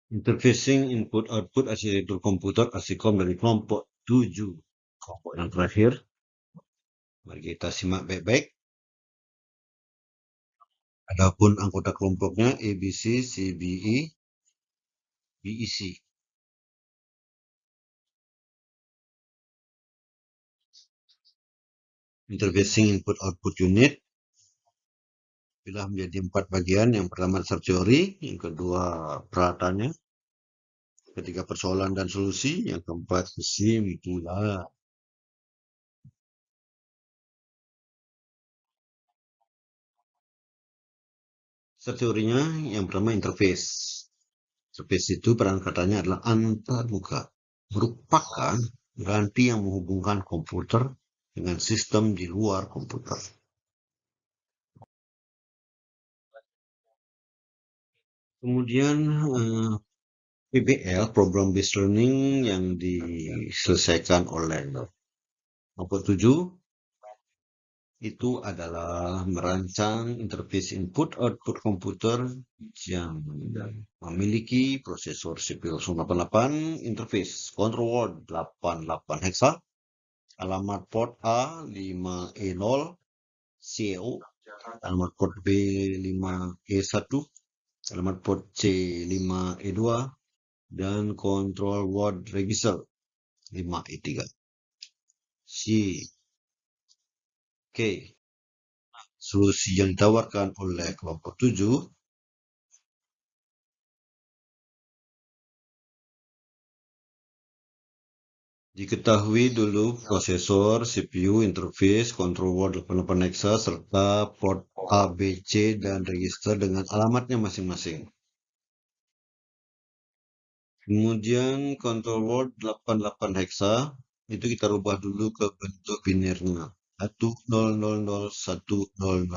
Interfacing input-output arsitektur komputer Arsikom dari kelompok 7. Kelompok yang terakhir. Mari kita simak baik-baik. Adapun anggota kelompoknya ABC, CBE, BEC. Interfacing input-output unit dipilah menjadi 4 bagian. Yang pertama dasar teori, yang kedua peralatannya, ketiga persoalan dan solusi, yang keempat kesimpulan. Dasar teorinya yang pertama interface. Interface itu peran katanya adalah antarmuka, merupakan ganti yang menghubungkan komputer dengan sistem di luar komputer. Kemudian PBL, Program Based Learning, yang diselesaikan oleh kelompok 7, itu adalah merancang interface input-output komputer yang memiliki prosesor CPU 88, interface control word 88 hexa, alamat port A 5E0 CO, alamat port B 5E1, alamat port C 5E2, dan control word register 5E3. Oke. Solusi yang ditawarkan oleh kelompok 7 diketahui dulu prosesor, CPU, interface, control word 88 hexa, serta port A, B, C, dan register dengan alamatnya masing-masing. Kemudian control word 88 hexa itu kita rubah dulu ke bentuk binarnya 10001000.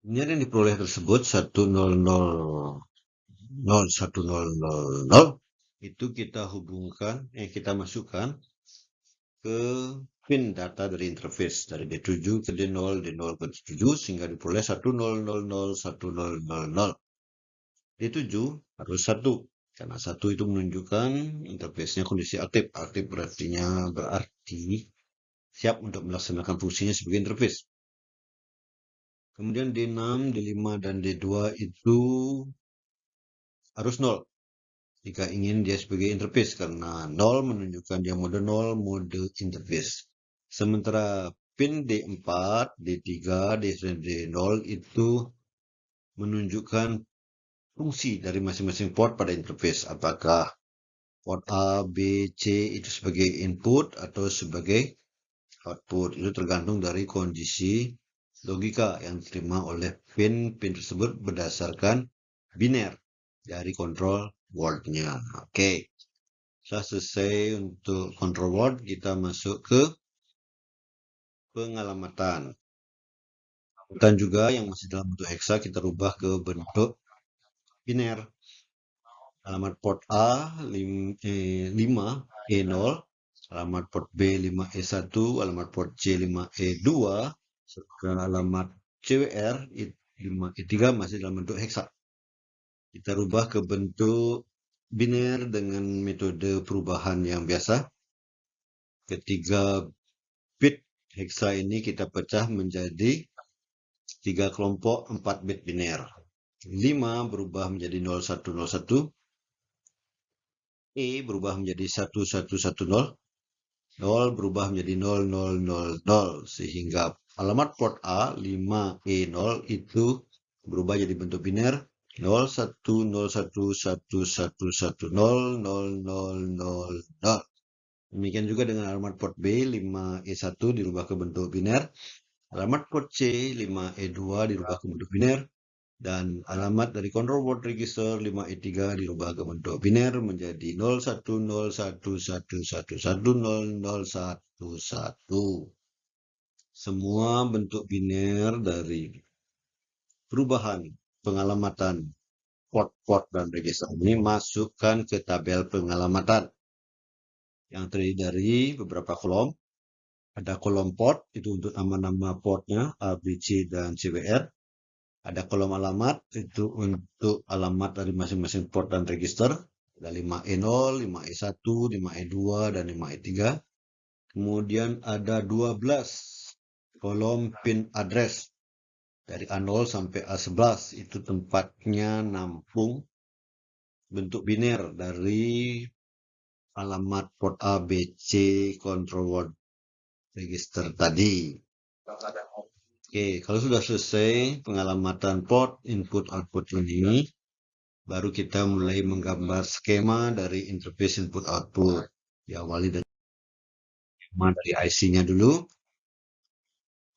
Biner yang diperoleh tersebut 10001000 itu kita hubungkan, kita masukkan ke pin data dari interface dari D7 ke D0, D0 ke D7 sehingga diperoleh 10001000. D7 harus 1 karena 1 itu menunjukkan interface-nya kondisi aktif. Aktif berarti siap untuk melaksanakan fungsinya sebagai interface. Kemudian D6, D5, dan D2 itu harus 0 jika ingin dia sebagai interface karena 0 menunjukkan dia mode 0, mode interface. Sementara pin D4, D3, D0 itu menunjukkan fungsi dari masing-masing port pada interface. Apakah port A, B, C itu sebagai input atau sebagai output. Itu tergantung dari kondisi logika yang diterima oleh pin tersebut berdasarkan biner dari control word-nya. Oke. Setelah selesai untuk control word, kita masuk ke pengalamatan. Dan juga yang masih dalam bentuk hexa kita rubah ke bentuk biner. Alamat port A 5E0, alamat port B 5E1, alamat port C 5E2, serta alamat CWR 5E3 masih dalam bentuk hexa. Kita rubah ke bentuk biner dengan metode perubahan yang biasa. Ketiga bit hexa ini kita pecah menjadi 3 kelompok 4 bit biner. 5 berubah menjadi 0101, E berubah menjadi 1110, 0 berubah menjadi 0000, sehingga alamat port A 5E0 itu berubah jadi bentuk biner 010111100000. Demikian juga dengan alamat port B 5E1 dirubah ke bentuk biner, alamat port C 5E2 dirubah ke bentuk biner, dan alamat dari control word register 5E3 dirubah ke bentuk biner menjadi 0101110011. Semua bentuk biner dari perubahan pengalamatan port-port dan register ini masukkan ke tabel pengalamatan yang terdiri dari beberapa kolom. Ada kolom port, itu untuk nama-nama portnya A, B, C, dan CWR. Ada kolom alamat, itu untuk alamat dari masing-masing port dan register. Ada 5E0, 5E1, 5E2, dan 5E3. Kemudian ada 12 kolom pin address. Dari A0 sampai A11, itu tempatnya nampung bentuk biner dari alamat port A, B, C, control word register tadi. Oke, kalau sudah selesai pengalamatan port input-output ini, baru kita mulai menggambar skema dari interface input-output. Diawali dari skema dari IC-nya dulu,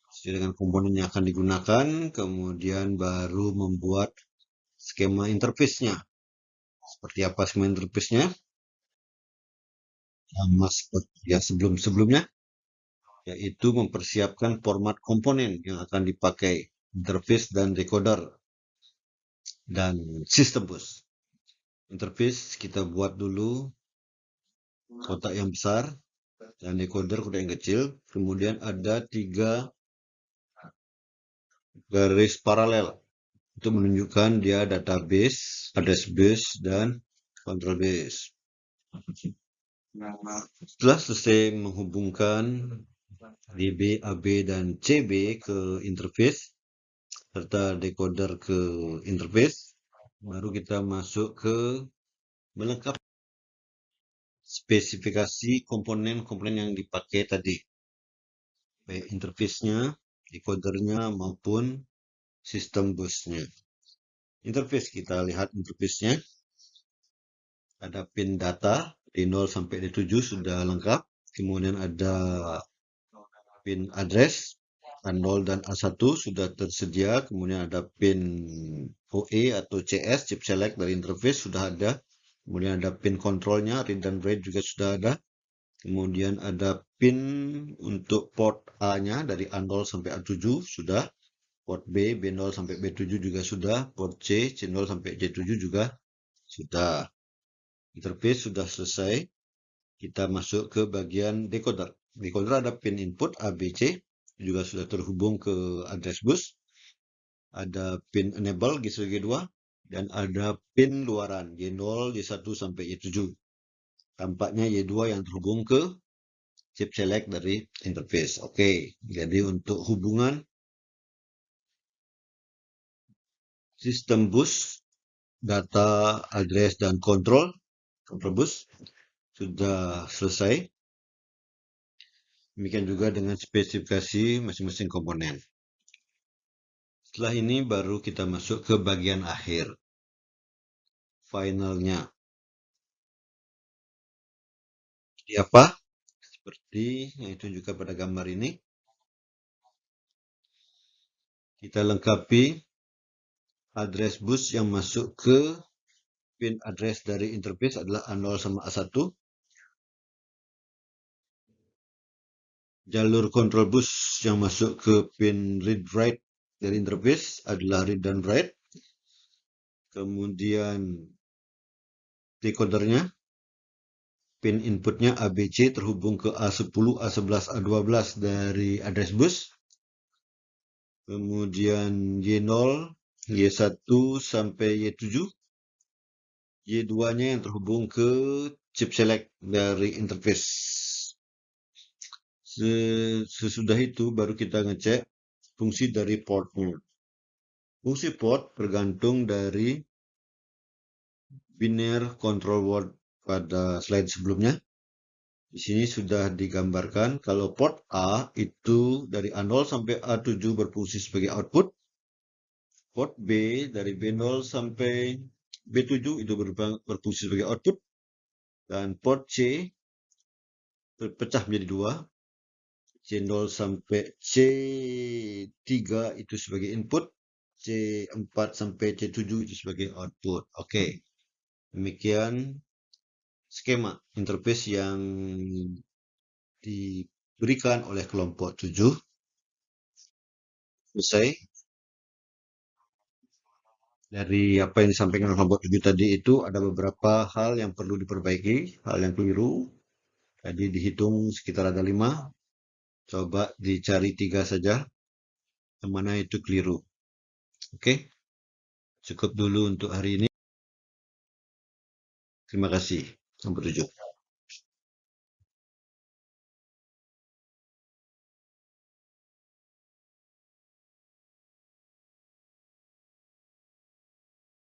sesuai dengan komponen yang akan digunakan, kemudian baru membuat skema interface-nya. Seperti apa skema interface-nya? Sama seperti yang sebelum-sebelumnya, yaitu mempersiapkan format komponen yang akan dipakai, interface dan decoder, dan sistem bus. Interface kita buat dulu kotak yang besar dan decoder kotak yang kecil. Kemudian ada 3 garis paralel. Itu menunjukkan dia database, address bus, dan control bus. Setelah selesai menghubungkan DB, AB, dan CB ke interface, serta decoder ke interface, baru kita masuk ke melengkapi spesifikasi komponen-komponen yang dipakai tadi, baik interface-nya, decodernya, maupun sistem busnya. Interface, kita lihat interface-nya. Ada pin data D0 sampai D7 sudah lengkap. Kemudian ada pin address A0 dan A1 sudah tersedia. Kemudian ada pin OE atau CS, chip select dari interface sudah ada. Kemudian ada pin kontrolnya, read dan write juga sudah ada. Kemudian ada pin untuk port A-nya dari A0 sampai A7 sudah. Port B, B0 sampai B7 juga sudah. Port C, C0 sampai C7 juga sudah. Interface sudah selesai. Kita masuk ke bagian decoder. Decoder ada pin input A, B, C. Juga sudah terhubung ke address bus. Ada pin enable G1, G2. Dan ada pin luaran Y0, Y1 sampai Y7. Tampaknya Y2 yang terhubung ke chip select dari interface. Oke, jadi untuk hubungan sistem bus, data, address, dan control bus sudah selesai. Demikian juga dengan spesifikasi masing-masing komponen. Setelah ini baru kita masuk ke bagian akhir, finalnya. Jadi apa? Seperti yang ditunjukkan pada gambar ini. Kita lengkapi address bus yang masuk ke pin address dari interface adalah A0 sama A1. Jalur control bus yang masuk ke pin read write dari interface adalah read dan write. Kemudian decodernya, pin inputnya ABC terhubung ke A10, A11, A12 dari address bus. Kemudian Y0, Y1 sampai Y7. Y2-nya yang terhubung ke chip select dari interface. Sesudah itu baru kita ngecek fungsi dari portnya. Fungsi port bergantung dari biner control word pada slide sebelumnya. Di sini sudah digambarkan kalau port A itu dari A0 sampai A7 berfungsi sebagai output. Port B dari B0 sampai B7 itu berfungsi sebagai output. Dan port C terpecah menjadi dua. C0 sampai C3 itu sebagai input, C4 sampai C7 itu sebagai output. Oke, demikian skema interface yang diberikan oleh kelompok 7. Selesai. Dari apa yang disampaikan oleh kelompok 7 tadi itu ada beberapa hal yang perlu diperbaiki, hal yang keliru. Jadi dihitung sekitar ada 5. Coba dicari 3 saja yang mana itu keliru. Oke, cukup dulu untuk hari ini. Terima kasih. Sampai jumpa.